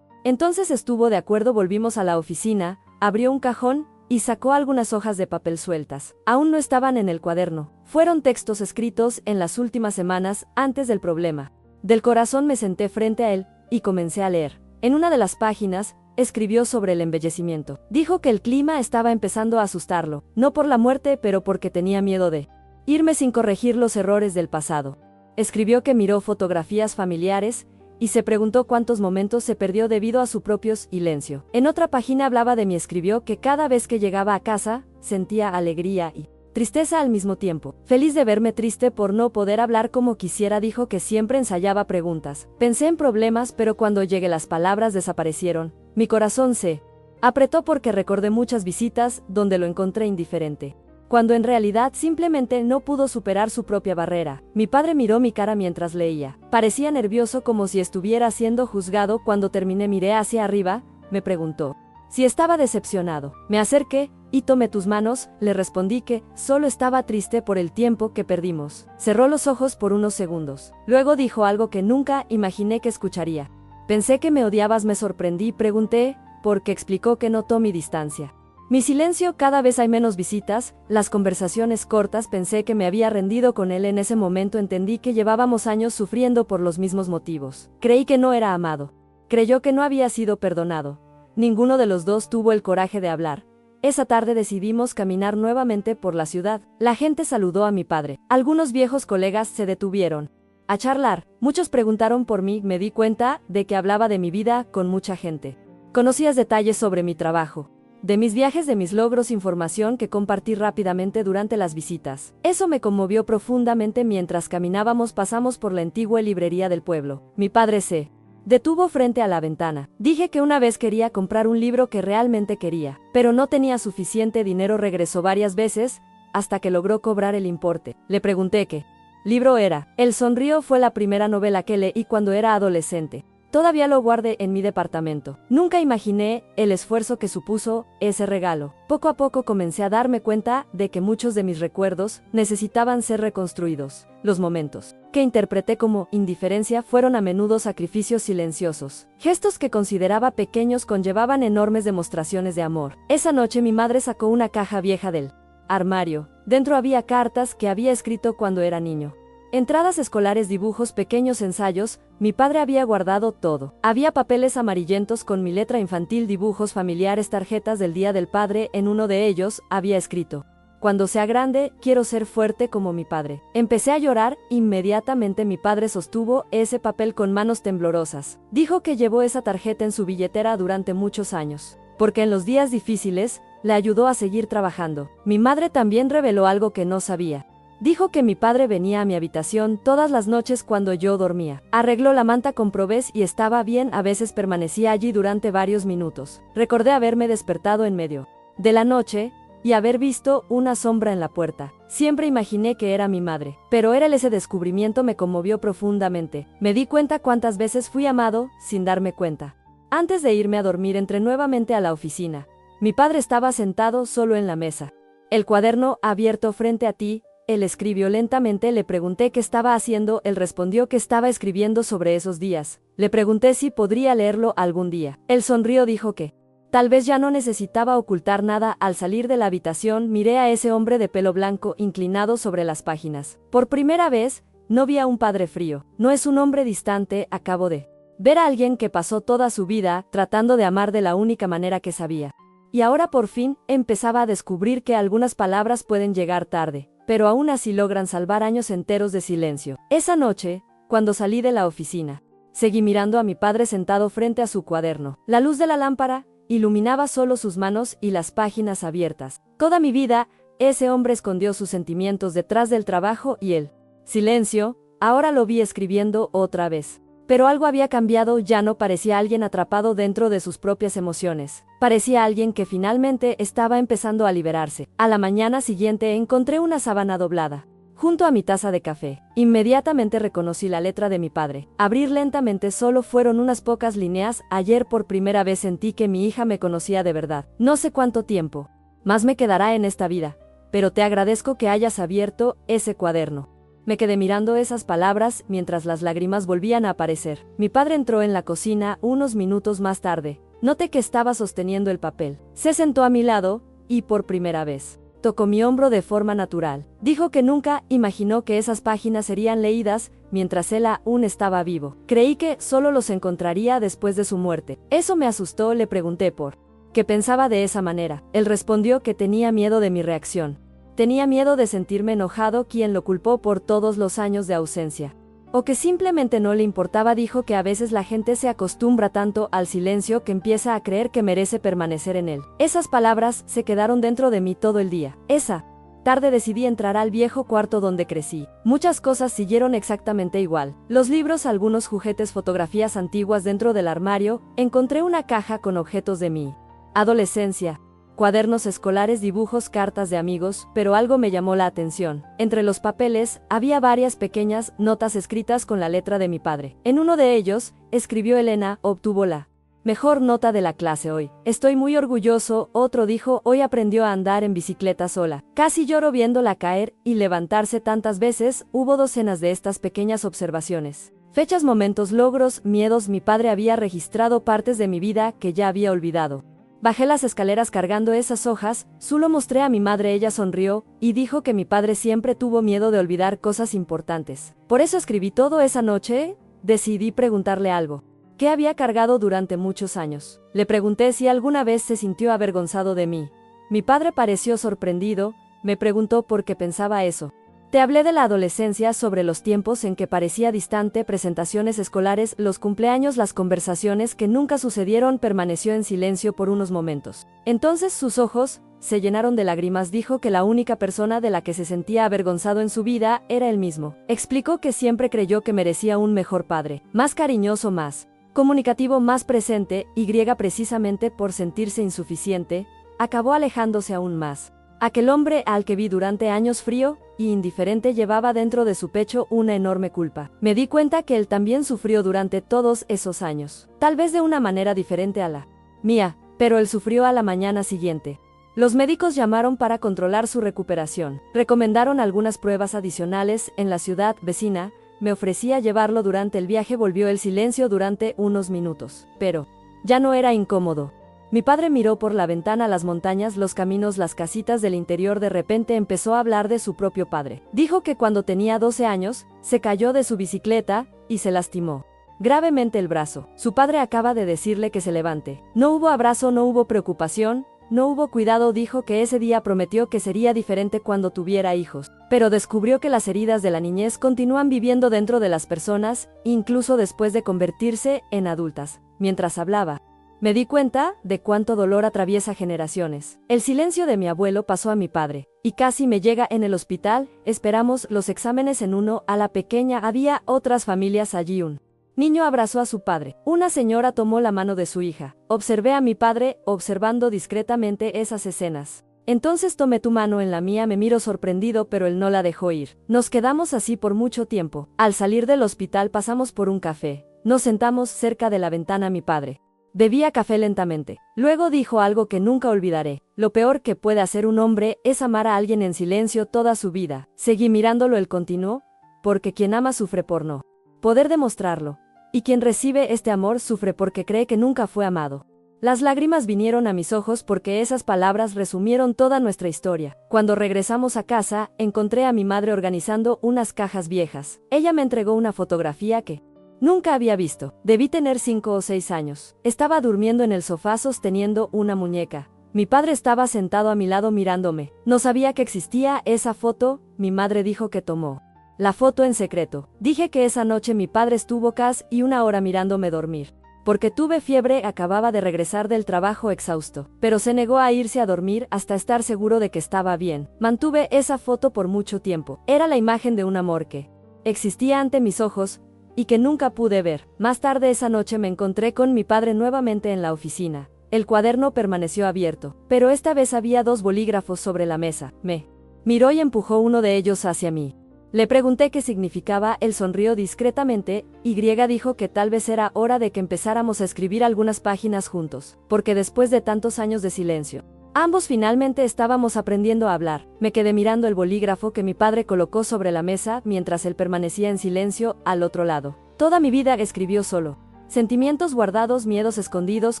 Entonces estuvo de acuerdo. Volvimos a la oficina, abrió un cajón y sacó algunas hojas de papel sueltas. Aún no estaban en el cuaderno. Fueron textos escritos en las últimas semanas antes del problema del corazón. Me senté frente a él y comencé a leer. En una de las páginas, escribió sobre el embellecimiento. Dijo que el clima estaba empezando a asustarlo, no por la muerte, pero porque tenía miedo de irme sin corregir los errores del pasado. Escribió que miró fotografías familiares y se preguntó cuántos momentos se perdió debido a su propio silencio. En otra página hablaba de mí. Escribió que cada vez que llegaba a casa, sentía alegría y tristeza al mismo tiempo. Feliz de verme triste por no poder hablar como quisiera. Dijo que siempre ensayaba preguntas. Pensé en problemas, pero cuando llegué las palabras desaparecieron. Mi corazón se apretó porque recordé muchas visitas donde lo encontré indiferente, cuando en realidad simplemente no pudo superar su propia barrera. Mi padre miró mi cara mientras leía. Parecía nervioso, como si estuviera siendo juzgado. Cuando terminé miré hacia arriba. Me preguntó si estaba decepcionado. Me acerqué y tomé tus manos. Le respondí que solo estaba triste por el tiempo que perdimos. Cerró los ojos por unos segundos. Luego dijo algo que nunca imaginé que escucharía. Pensé que me odiabas. Me sorprendí y pregunté por qué. Explicó que notó mi distancia. Mi silencio, cada vez hay menos visitas, las conversaciones cortas. Pensé que me había rendido con él. En ese momento entendí que llevábamos años sufriendo por los mismos motivos. Creí que no era amado. Creyó que no había sido perdonado. Ninguno de los dos tuvo el coraje de hablar. Esa tarde decidimos caminar nuevamente por la ciudad. La gente saludó a mi padre. Algunos viejos colegas se detuvieron a charlar. Muchos preguntaron por mí. Me di cuenta de que hablaba de mi vida con mucha gente. Conocías detalles sobre mi trabajo, de mis viajes, de mis logros, información que compartí rápidamente durante las visitas. Eso me conmovió profundamente. Mientras caminábamos pasamos por la antigua librería del pueblo. Mi padre se detuvo frente a la ventana. Dije que una vez quería comprar un libro que realmente quería, pero no tenía suficiente dinero. Regresó varias veces, hasta que logró cobrar el importe. Le pregunté qué libro era. Él sonrió. Fue la primera novela que leí cuando era adolescente. Todavía lo guardé en mi departamento. Nunca imaginé el esfuerzo que supuso ese regalo. Poco a poco comencé a darme cuenta de que muchos de mis recuerdos necesitaban ser reconstruidos. Los momentos que interpreté como indiferencia fueron a menudo sacrificios silenciosos. Gestos que consideraba pequeños conllevaban enormes demostraciones de amor. Esa noche mi madre sacó una caja vieja del armario. Dentro había cartas que había escrito cuando era niño. Entradas escolares, dibujos, pequeños ensayos. Mi padre había guardado todo. Había papeles amarillentos con mi letra infantil, dibujos familiares, tarjetas del Día del Padre. En uno de ellos había escrito: cuando sea grande, quiero ser fuerte como mi padre. Empecé a llorar. Inmediatamente mi padre sostuvo ese papel con manos temblorosas. Dijo que llevó esa tarjeta en su billetera durante muchos años, porque en los días difíciles le ayudó a seguir trabajando. Mi madre también reveló algo que no sabía. Dijo que mi padre venía a mi habitación todas las noches cuando yo dormía. Arregló la manta con probés y estaba bien. A veces permanecía allí durante varios minutos. Recordé haberme despertado en medio de la noche y haber visto una sombra en la puerta. Siempre imaginé que era mi madre, pero era él. Ese descubrimiento me conmovió profundamente. Me di cuenta cuántas veces fui amado sin darme cuenta. Antes de irme a dormir entré nuevamente a la oficina. Mi padre estaba sentado solo en la mesa, el cuaderno abierto frente a ti. Él escribió lentamente. Le pregunté qué estaba haciendo. Él respondió que estaba escribiendo sobre esos días. Le pregunté si podría leerlo algún día. Él sonrió. Dijo que tal vez ya no necesitaba ocultar nada. Al salir de la habitación miré a ese hombre de pelo blanco inclinado sobre las páginas. Por primera vez, no vi a un padre frío. No es un hombre distante. Acabo de ver a alguien que pasó toda su vida tratando de amar de la única manera que sabía. Y ahora por fin empezaba a descubrir que algunas palabras pueden llegar tarde, pero aún así logran salvar años enteros de silencio. Esa noche, cuando salí de la oficina, seguí mirando a mi padre sentado frente a su cuaderno. La luz de la lámpara iluminaba solo sus manos y las páginas abiertas. Toda mi vida, ese hombre escondió sus sentimientos detrás del trabajo y el silencio. Ahora lo vi escribiendo otra vez. Pero algo había cambiado. Ya no parecía alguien atrapado dentro de sus propias emociones. Parecía alguien que finalmente estaba empezando a liberarse. A la mañana siguiente encontré una sábana doblada junto a mi taza de café. Inmediatamente reconocí la letra de mi padre. Abrir lentamente. Solo fueron unas pocas líneas. Ayer por primera vez sentí que mi hija me conocía de verdad. No sé cuánto tiempo más me quedará en esta vida, pero te agradezco que hayas abierto ese cuaderno. Me quedé mirando esas palabras mientras las lágrimas volvían a aparecer. Mi padre entró en la cocina unos minutos más tarde. Noté que estaba sosteniendo el papel. Se sentó a mi lado y por primera vez tocó mi hombro de forma natural. Dijo que nunca imaginó que esas páginas serían leídas mientras él aún estaba vivo. Creí que solo los encontraría después de su muerte. Eso me asustó. Le pregunté por qué pensaba de esa manera. Él respondió que tenía miedo de mi reacción. Tenía miedo de sentirme enojado. ¿Quién lo culpó por todos los años de ausencia? O que simplemente no le importaba. Dijo que a veces la gente se acostumbra tanto al silencio que empieza a creer que merece permanecer en él. Esas palabras se quedaron dentro de mí todo el día. Esa tarde decidí entrar al viejo cuarto donde crecí. Muchas cosas siguieron exactamente igual. Los libros, algunos juguetes, fotografías antiguas dentro del armario. Encontré una caja con objetos de mi adolescencia. Cuadernos escolares, dibujos, cartas de amigos, pero algo me llamó la atención. Entre los papeles, había varias pequeñas notas escritas con la letra de mi padre. En uno de ellos, escribió: Elena obtuvo la mejor nota de la clase hoy. Estoy muy orgulloso. Otro dijo: hoy aprendió a andar en bicicleta sola. Casi lloro viéndola caer y levantarse tantas veces. Hubo docenas de estas pequeñas observaciones. Fechas, momentos, logros, miedos. Mi padre había registrado partes de mi vida que ya había olvidado. Bajé las escaleras cargando esas hojas, solo mostré a mi madre, ella sonrió, y dijo que mi padre siempre tuvo miedo de olvidar cosas importantes. Por eso escribí todo esa noche, decidí preguntarle algo. ¿Qué había cargado durante muchos años? Le pregunté si alguna vez se sintió avergonzado de mí. Mi padre pareció sorprendido, me preguntó por qué pensaba eso. Te hablé de la adolescencia, sobre los tiempos en que parecía distante, presentaciones escolares, los cumpleaños, las conversaciones que nunca sucedieron. Permaneció en silencio por unos momentos. Entonces sus ojos se llenaron de lágrimas. Dijo que la única persona de la que se sentía avergonzado en su vida era él mismo. Explicó que siempre creyó que merecía un mejor padre, más cariñoso, más comunicativo, más presente, y precisamente por sentirse insuficiente, acabó alejándose aún más. Aquel hombre al que vi durante años, frío y indiferente, llevaba dentro de su pecho una enorme culpa. Me di cuenta que él también sufrió durante todos esos años, tal vez de una manera diferente a la mía, pero él sufrió a la mañana siguiente. Los médicos llamaron para controlar su recuperación. Recomendaron algunas pruebas adicionales en la ciudad vecina. Me ofrecí a llevarlo durante el viaje. Volvió el silencio durante unos minutos, pero ya no era incómodo. Mi padre miró por la ventana las montañas, los caminos, las casitas del interior. De repente empezó a hablar de su propio padre. Dijo que cuando tenía 12 años, se cayó de su bicicleta y se lastimó gravemente el brazo. Su padre acaba de decirle que se levante. No hubo abrazo, no hubo preocupación, no hubo cuidado. Dijo que ese día prometió que sería diferente cuando tuviera hijos, pero descubrió que las heridas de la niñez continúan viviendo dentro de las personas, incluso después de convertirse en adultas. Mientras hablaba, me di cuenta de cuánto dolor atraviesa generaciones. El silencio de mi abuelo pasó a mi padre, y casi me llega. En el hospital, esperamos los exámenes en uno a la pequeña. Había otras familias allí. Un niño abrazó a su padre. Una señora tomó la mano de su hija. Observé a mi padre, observando discretamente esas escenas. Entonces tomé tu mano en la mía. Me miró sorprendido, pero él no la dejó ir. Nos quedamos así por mucho tiempo. Al salir del hospital pasamos por un café. Nos sentamos cerca de la ventana. Mi padre bebía café lentamente. Luego dijo algo que nunca olvidaré. Lo peor que puede hacer un hombre es amar a alguien en silencio toda su vida. Seguí mirándolo. Él continuó, porque quien ama sufre por no poder demostrarlo. Y quien recibe este amor sufre porque cree que nunca fue amado. Las lágrimas vinieron a mis ojos porque esas palabras resumieron toda nuestra historia. Cuando regresamos a casa, encontré a mi madre organizando unas cajas viejas. Ella me entregó una fotografía que nunca había visto. Debí tener 5 o 6 años. Estaba durmiendo en el sofá sosteniendo una muñeca. Mi padre estaba sentado a mi lado mirándome. No sabía que existía esa foto. Mi madre dijo que tomó la foto en secreto. Dije que esa noche mi padre estuvo casi una hora mirándome dormir. Porque tuve fiebre, acababa de regresar del trabajo exhausto. Pero se negó a irse a dormir hasta estar seguro de que estaba bien. Mantuve esa foto por mucho tiempo. Era la imagen de un amor que existía ante mis ojos y que nunca pude ver. Más tarde esa noche me encontré con mi padre nuevamente en la oficina. El cuaderno permaneció abierto, pero esta vez había 2 bolígrafos sobre la mesa. Me miró y empujó uno de ellos hacia mí. Le pregunté qué significaba. Él sonrió discretamente, y dijo que tal vez era hora de que empezáramos a escribir algunas páginas juntos, porque después de tantos años de silencio, ambos finalmente estábamos aprendiendo a hablar. Me quedé mirando el bolígrafo que mi padre colocó sobre la mesa mientras él permanecía en silencio al otro lado. Toda mi vida escribió solo. Sentimientos guardados, miedos escondidos,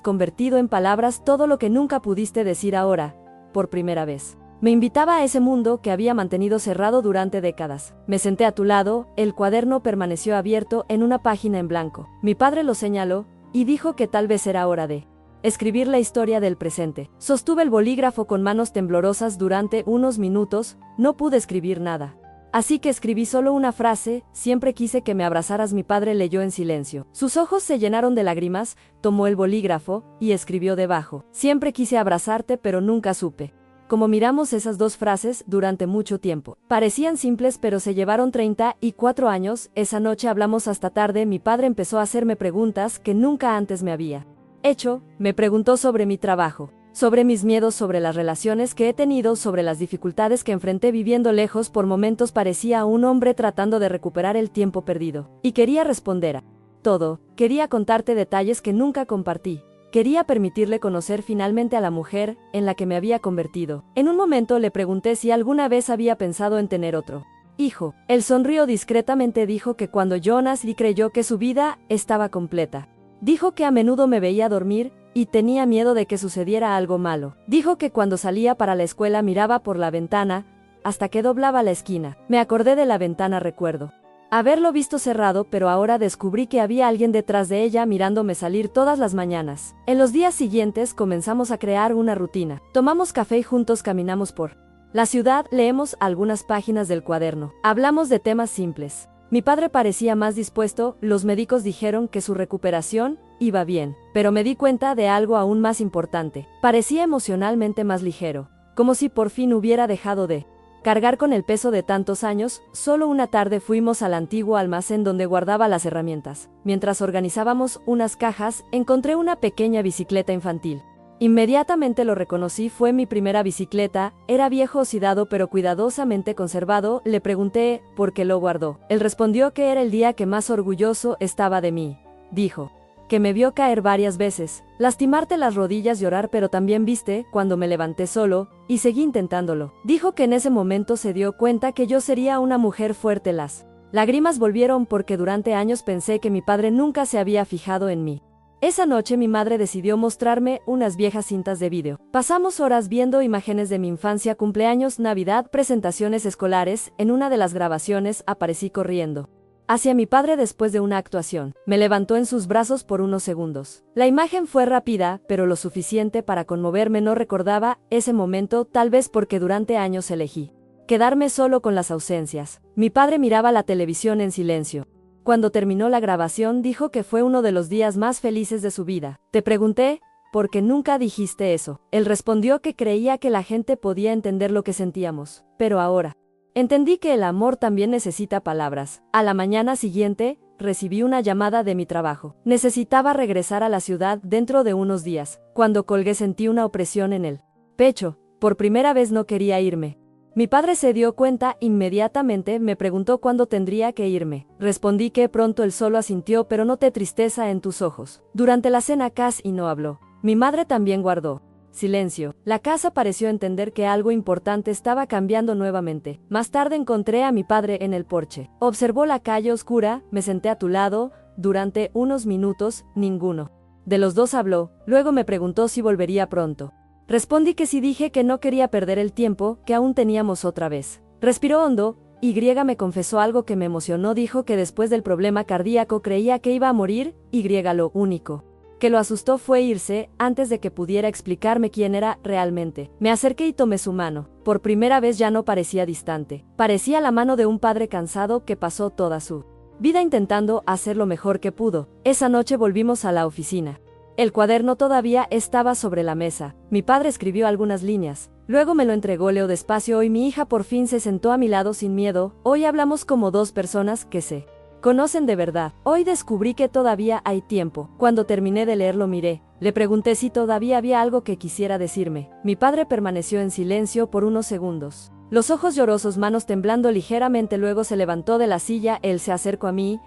convertido en palabras, todo lo que nunca pudiste decir ahora, por primera vez. Me invitaba a ese mundo que había mantenido cerrado durante décadas. Me senté a tu lado, el cuaderno permaneció abierto en una página en blanco. Mi padre lo señaló, y dijo que tal vez era hora de escribir la historia del presente. Sostuve el bolígrafo con manos temblorosas durante unos minutos. No pude escribir nada. Así que escribí solo una frase: siempre quise que me abrazaras. Mi padre leyó en silencio. Sus ojos se llenaron de lágrimas, tomó el bolígrafo y escribió debajo: siempre quise abrazarte, pero nunca supe. Como miramos esas 2 frases durante mucho tiempo. Parecían simples, pero se llevaron 34 años. Esa noche hablamos hasta tarde. Mi padre empezó a hacerme preguntas que nunca antes me había hecho. Me preguntó sobre mi trabajo, sobre mis miedos, sobre las relaciones que he tenido, sobre las dificultades que enfrenté viviendo lejos. Por momentos parecía un hombre tratando de recuperar el tiempo perdido. Y quería responder a todo. Quería contarte detalles que nunca compartí. Quería permitirle conocer finalmente a la mujer en la que me había convertido. En un momento le pregunté si alguna vez había pensado en tener otro hijo. Él sonrió discretamente. Dijo que cuando Jonas creyó que su vida estaba completa. Dijo que a menudo me veía dormir y tenía miedo de que sucediera algo malo. Dijo que cuando salía para la escuela miraba por la ventana, hasta que doblaba la esquina. Me acordé de la ventana, recuerdo haberlo visto cerrado, pero ahora descubrí que había alguien detrás de ella mirándome salir todas las mañanas. En los días siguientes comenzamos a crear una rutina. Tomamos café y juntos caminamos por la ciudad, leemos algunas páginas del cuaderno. Hablamos de temas simples. Mi padre parecía más dispuesto, los médicos dijeron que su recuperación iba bien, pero me di cuenta de algo aún más importante. Parecía emocionalmente más ligero, como si por fin hubiera dejado de cargar con el peso de tantos años. Solo una tarde fuimos al antiguo almacén donde guardaba las herramientas. Mientras organizábamos unas cajas, encontré una pequeña bicicleta infantil. Inmediatamente lo reconocí, fue mi primera bicicleta, era viejo oxidado pero cuidadosamente conservado. Le pregunté por qué lo guardó. Él respondió que era el día que más orgulloso estaba de mí. Dijo que me vio caer varias veces, lastimarte las rodillas, llorar, pero también viste cuando me levanté solo, y seguí intentándolo. Dijo que en ese momento se dio cuenta que yo sería una mujer fuerte. Las lágrimas volvieron porque durante años pensé que mi padre nunca se había fijado en mí. Esa noche mi madre decidió mostrarme unas viejas cintas de vídeo. Pasamos horas viendo imágenes de mi infancia, cumpleaños, Navidad, presentaciones escolares. En una de las grabaciones aparecí corriendo hacia mi padre después de una actuación. Me levantó en sus brazos por unos segundos. La imagen fue rápida, pero lo suficiente para conmoverme. No recordaba ese momento, tal vez porque durante años elegí quedarme solo con las ausencias. Mi padre miraba la televisión en silencio. Cuando terminó la grabación dijo que fue uno de los días más felices de su vida. Te pregunté, ¿por qué nunca dijiste eso? Él respondió que creía que la gente podía entender lo que sentíamos, pero ahora entendí que el amor también necesita palabras. A la mañana siguiente, recibí una llamada de mi trabajo. Necesitaba regresar a la ciudad dentro de unos días. Cuando colgué sentí una opresión en el pecho. Por primera vez no quería irme. Mi padre se dio cuenta inmediatamente, me preguntó cuándo tendría que irme. Respondí que pronto. Él solo asintió, pero noté tristeza en tus ojos. Durante la cena casi no habló. Mi madre también guardó silencio. La casa pareció entender que algo importante estaba cambiando nuevamente. Más tarde encontré a mi padre en el porche. Observó la calle oscura, me senté a tu lado. Durante unos minutos, ninguno de los dos habló. Luego me preguntó si volvería pronto. Respondí que sí, dije que no quería perder el tiempo, que aún teníamos otra vez. Respiró hondo, y me confesó algo que me emocionó. Dijo que después del problema cardíaco creía que iba a morir. Lo único que lo asustó fue irse, antes de que pudiera explicarme quién era realmente. Me acerqué y tomé su mano. Por primera vez ya no parecía distante. Parecía la mano de un padre cansado que pasó toda su vida intentando hacer lo mejor que pudo. Esa noche volvimos a la oficina. El cuaderno todavía estaba sobre la mesa. Mi padre escribió algunas líneas. Luego me lo entregó. Leo despacio. Hoy mi hija por fin se sentó a mi lado sin miedo. Hoy hablamos como dos personas que se conocen de verdad. Hoy descubrí que todavía hay tiempo. Cuando terminé de leerlo miré. Le pregunté si todavía había algo que quisiera decirme. Mi padre permaneció en silencio por unos segundos. Los ojos llorosos, manos temblando ligeramente. Luego se levantó de la silla. Él se acercó a mí.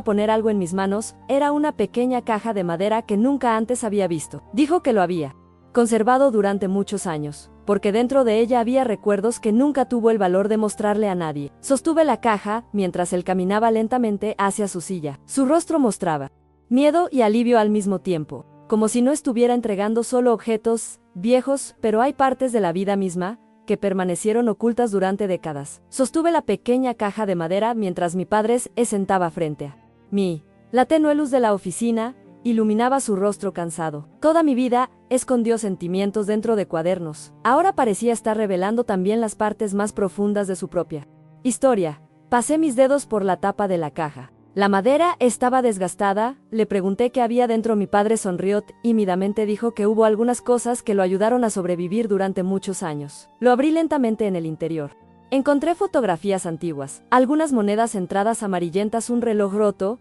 Poner algo en mis manos. Era una pequeña caja de madera que nunca antes había visto. Dijo que lo había conservado durante muchos años, porque dentro de ella había recuerdos que nunca tuvo el valor de mostrarle a nadie. Sostuve la caja mientras él caminaba lentamente hacia su silla. Su rostro mostraba miedo y alivio al mismo tiempo, como si no estuviera entregando solo objetos viejos, pero hay partes de la vida misma que permanecieron ocultas durante décadas. Sostuve la pequeña caja de madera mientras mi padre se sentaba frente a mí. La tenue luz de la oficina iluminaba su rostro cansado. Toda mi vida escondió sentimientos dentro de cuadernos. Ahora parecía estar revelando también las partes más profundas de su propia historia. Pasé mis dedos por la tapa de la caja. La madera estaba desgastada. Le pregunté qué había dentro. Mi padre sonrió tímidamente. Dijo que hubo algunas cosas que lo ayudaron a sobrevivir durante muchos años. Lo abrí lentamente. En el interior encontré fotografías antiguas, algunas monedas entradas amarillentas, un reloj roto,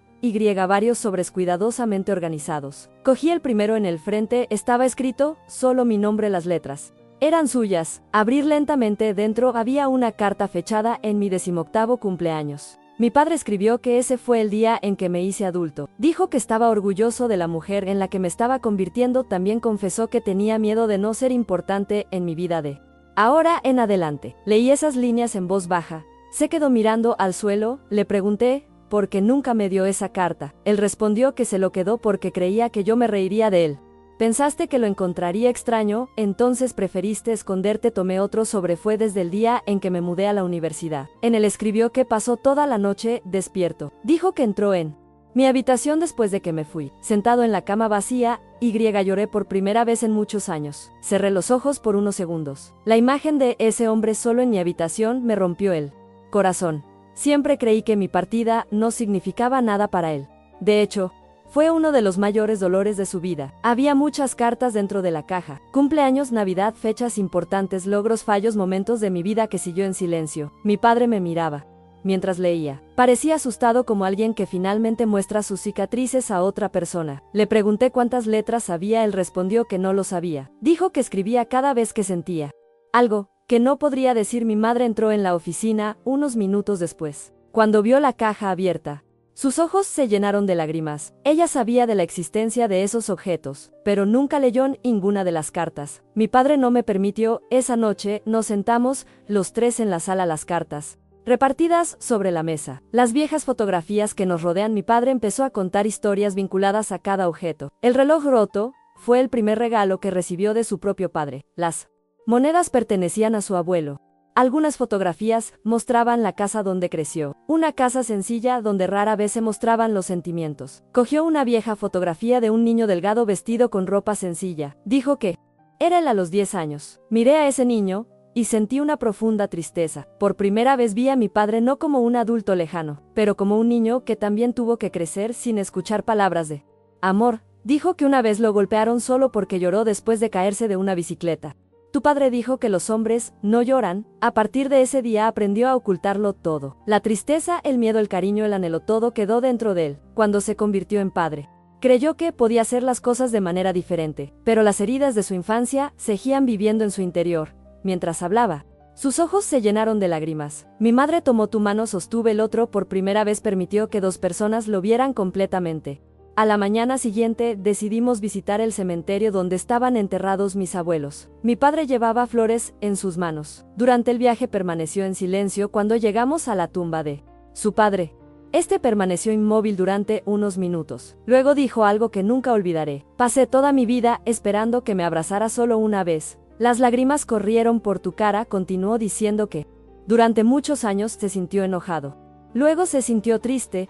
varios sobres cuidadosamente organizados. Cogí el primero. En el frente estaba escrito solo mi nombre. Las letras eran suyas. Abrir lentamente. Dentro había una carta fechada en mi 18º cumpleaños. Mi padre escribió que ese fue el día en que me hice adulto. Dijo que estaba orgulloso de la mujer en la que me estaba convirtiendo. También confesó que tenía miedo de no ser importante en mi vida de ahora en adelante. Leí esas líneas en voz baja. Se quedó mirando al suelo. Le pregunté porque nunca me dio esa carta. Él respondió que se lo quedó porque creía que yo me reiría de él. Pensaste que lo encontraría extraño, entonces preferiste esconderte. Tomé otro sobre. Fue desde el día en que me mudé a la universidad. En él escribió que pasó toda la noche despierto. Dijo que entró en mi habitación después de que me fui. Sentado en la cama vacía, lloré por primera vez en muchos años. Cerré los ojos por unos segundos. La imagen de ese hombre solo en mi habitación me rompió el corazón. Siempre creí que mi partida no significaba nada para él. De hecho, fue uno de los mayores dolores de su vida. Había muchas cartas dentro de la caja. Cumpleaños, Navidad, fechas importantes, logros, fallos, momentos de mi vida que siguió en silencio. Mi padre me miraba mientras leía. Parecía asustado como alguien que finalmente muestra sus cicatrices a otra persona. Le pregunté cuántas letras sabía. Él respondió que no lo sabía. Dijo que escribía cada vez que sentía algo que no podría decir. Mi madre entró en la oficina unos minutos después. Cuando vio la caja abierta, sus ojos se llenaron de lágrimas. Ella sabía de la existencia de esos objetos, pero nunca leyó ninguna de las cartas. Mi padre no me permitió. Esa noche nos sentamos los tres en la sala, las cartas repartidas sobre la mesa, las viejas fotografías que nos rodean. Mi padre empezó a contar historias vinculadas a cada objeto. El reloj roto fue el primer regalo que recibió de su propio padre. Las monedas pertenecían a su abuelo. Algunas fotografías mostraban la casa donde creció, una casa sencilla donde rara vez se mostraban los sentimientos. Cogió una vieja fotografía de un niño delgado vestido con ropa sencilla. Dijo que era él a los 10 años. Miré a ese niño y sentí una profunda tristeza. Por primera vez vi a mi padre no como un adulto lejano, pero como un niño que también tuvo que crecer sin escuchar palabras de amor. Dijo que una vez lo golpearon solo porque lloró después de caerse de una bicicleta. Tu padre dijo que los hombres no lloran. A partir de ese día aprendió a ocultarlo todo. La tristeza, el miedo, el cariño, el anhelo, todo quedó dentro de él. Cuando se convirtió en padre, creyó que podía hacer las cosas de manera diferente, pero las heridas de su infancia seguían viviendo en su interior. Mientras hablaba, sus ojos se llenaron de lágrimas. Mi madre tomó tu mano, sostuve el otro. Por primera vez permitió que dos personas lo vieran completamente. A la mañana siguiente decidimos visitar el cementerio donde estaban enterrados mis abuelos. Mi padre llevaba flores en sus manos. Durante el viaje permaneció en silencio. Cuando llegamos a la tumba de su padre, este permaneció inmóvil durante unos minutos. Luego dijo algo que nunca olvidaré. Pasé toda mi vida esperando que me abrazara solo una vez. Las lágrimas corrieron por tu cara. Continuó diciendo que durante muchos años se sintió enojado. Luego se sintió triste.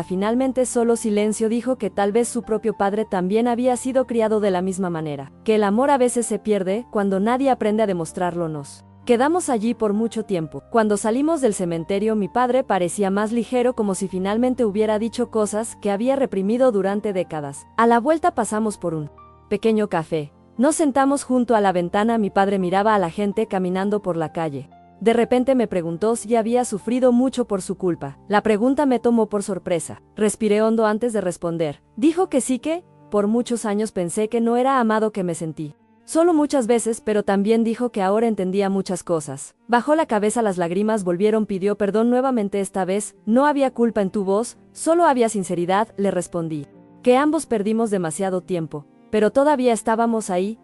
Finalmente solo silencio. Dijo que tal vez su propio padre también había sido criado de la misma manera, que el amor a veces se pierde cuando nadie aprende a demostrarlo. Nos quedamos allí por mucho tiempo. Cuando salimos del cementerio mi padre parecía más ligero, como si finalmente hubiera dicho cosas que había reprimido durante décadas. A la vuelta pasamos por un pequeño café. Nos sentamos junto a la ventana. Mi padre miraba a la gente caminando por la calle. De repente me preguntó si había sufrido mucho por su culpa. La pregunta me tomó por sorpresa. Respiré hondo antes de responder. Dijo que sí, que por muchos años pensé que no era amado, que me sentí solo muchas veces, pero también dijo que ahora entendía muchas cosas. Bajó la cabeza, las lágrimas volvieron. Pidió perdón nuevamente. Esta vez no había culpa en tu voz, solo había sinceridad. Le respondí que ambos perdimos demasiado tiempo, pero todavía estábamos ahí.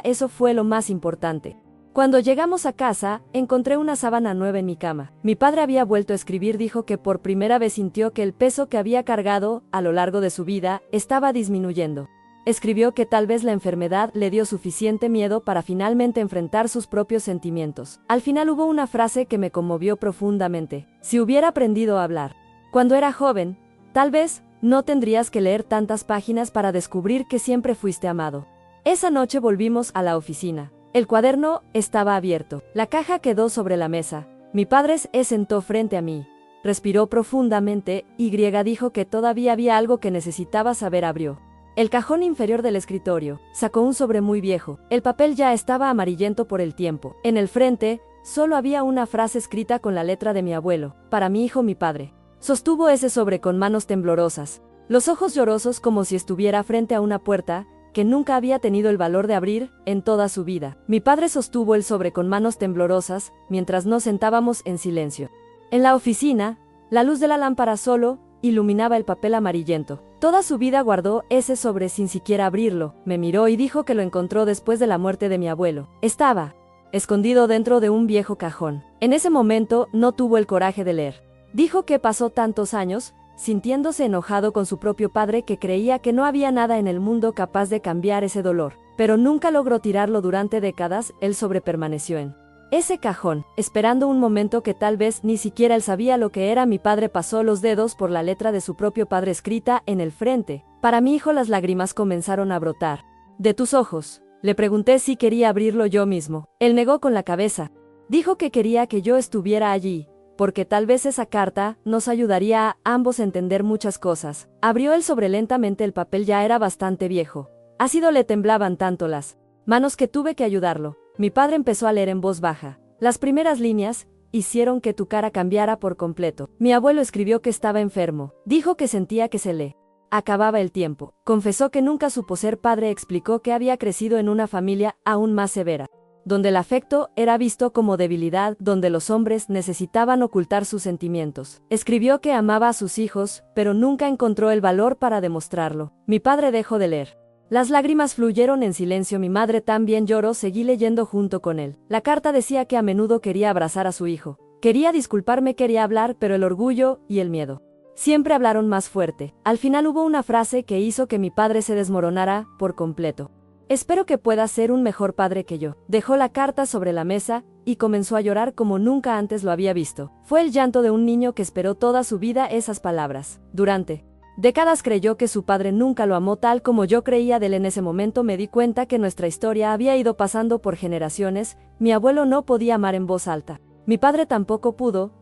Eso fue lo más importante. Cuando llegamos a casa, encontré una sábana nueva en mi cama. Mi padre había vuelto a escribir. Dijo que por primera vez sintió que el peso que había cargado a lo largo de su vida estaba disminuyendo. Escribió que tal vez la enfermedad le dio suficiente miedo para finalmente enfrentar sus propios sentimientos. Al final hubo una frase que me conmovió profundamente. Si hubiera aprendido a hablar cuando era joven, tal vez no tendrías que leer tantas páginas para descubrir que siempre fuiste amado. Esa noche volvimos a la oficina. El cuaderno estaba abierto. La caja quedó sobre la mesa. Mi padre se sentó frente a mí. Respiró profundamente. Dijo que todavía había algo que necesitaba saber. Abrió el cajón inferior del escritorio. Sacó un sobre muy viejo. El papel ya estaba amarillento por el tiempo. En el frente, solo había una frase escrita con la letra de mi abuelo. Para mi hijo, mi padre. Sostuvo ese sobre con manos temblorosas, los ojos llorosos, como si estuviera frente a una puerta que nunca había tenido el valor de abrir en toda su vida. Mi padre sostuvo el sobre con manos temblorosas mientras nos sentábamos en silencio. En la oficina, la luz de la lámpara solo iluminaba el papel amarillento. Toda su vida guardó ese sobre sin siquiera abrirlo. Me miró y dijo que lo encontró después de la muerte de mi abuelo. Estaba escondido dentro de un viejo cajón. En ese momento no tuvo el coraje de leer. Dijo que pasó tantos años sintiéndose enojado con su propio padre que creía que no había nada en el mundo capaz de cambiar ese dolor. Pero nunca logró tirarlo durante décadas, él permaneció en ese cajón, esperando un momento que tal vez ni siquiera él sabía lo que era. Mi padre pasó los dedos por la letra de su propio padre escrita en el frente. Para mi hijo las lágrimas comenzaron a brotar. ¿De tus ojos? Le pregunté si quería abrirlo yo mismo. Él negó con la cabeza. Dijo que quería que yo estuviera allí, porque tal vez esa carta nos ayudaría a ambos a entender muchas cosas. Abrió el sobre lentamente, el papel ya era bastante viejo. Ácido le temblaban tanto las manos que tuve que ayudarlo. Mi padre empezó a leer en voz baja. Las primeras líneas hicieron que tu cara cambiara por completo. Mi abuelo escribió que estaba enfermo. Dijo que sentía que se le acababa el tiempo. Confesó que nunca supo ser padre. Explicó que había crecido en una familia aún más severa, donde el afecto era visto como debilidad, donde los hombres necesitaban ocultar sus sentimientos. Escribió que amaba a sus hijos, pero nunca encontró el valor para demostrarlo. Mi padre dejó de leer. Las lágrimas fluyeron en silencio. Mi madre también lloró. Seguí leyendo junto con él. La carta decía que a menudo quería abrazar a su hijo. Quería disculparme, quería hablar, pero el orgullo y el miedo siempre hablaron más fuerte. Al final hubo una frase que hizo que mi padre se desmoronara por completo. Espero que puedas ser un mejor padre que yo. Dejó la carta sobre la mesa y comenzó a llorar como nunca antes lo había visto. Fue el llanto de un niño que esperó toda su vida esas palabras. Durante décadas creyó que su padre nunca lo amó tal como yo creía de él. En ese momento me di cuenta que nuestra historia había ido pasando por generaciones. Mi abuelo no podía amar en voz alta. Mi padre tampoco pudo,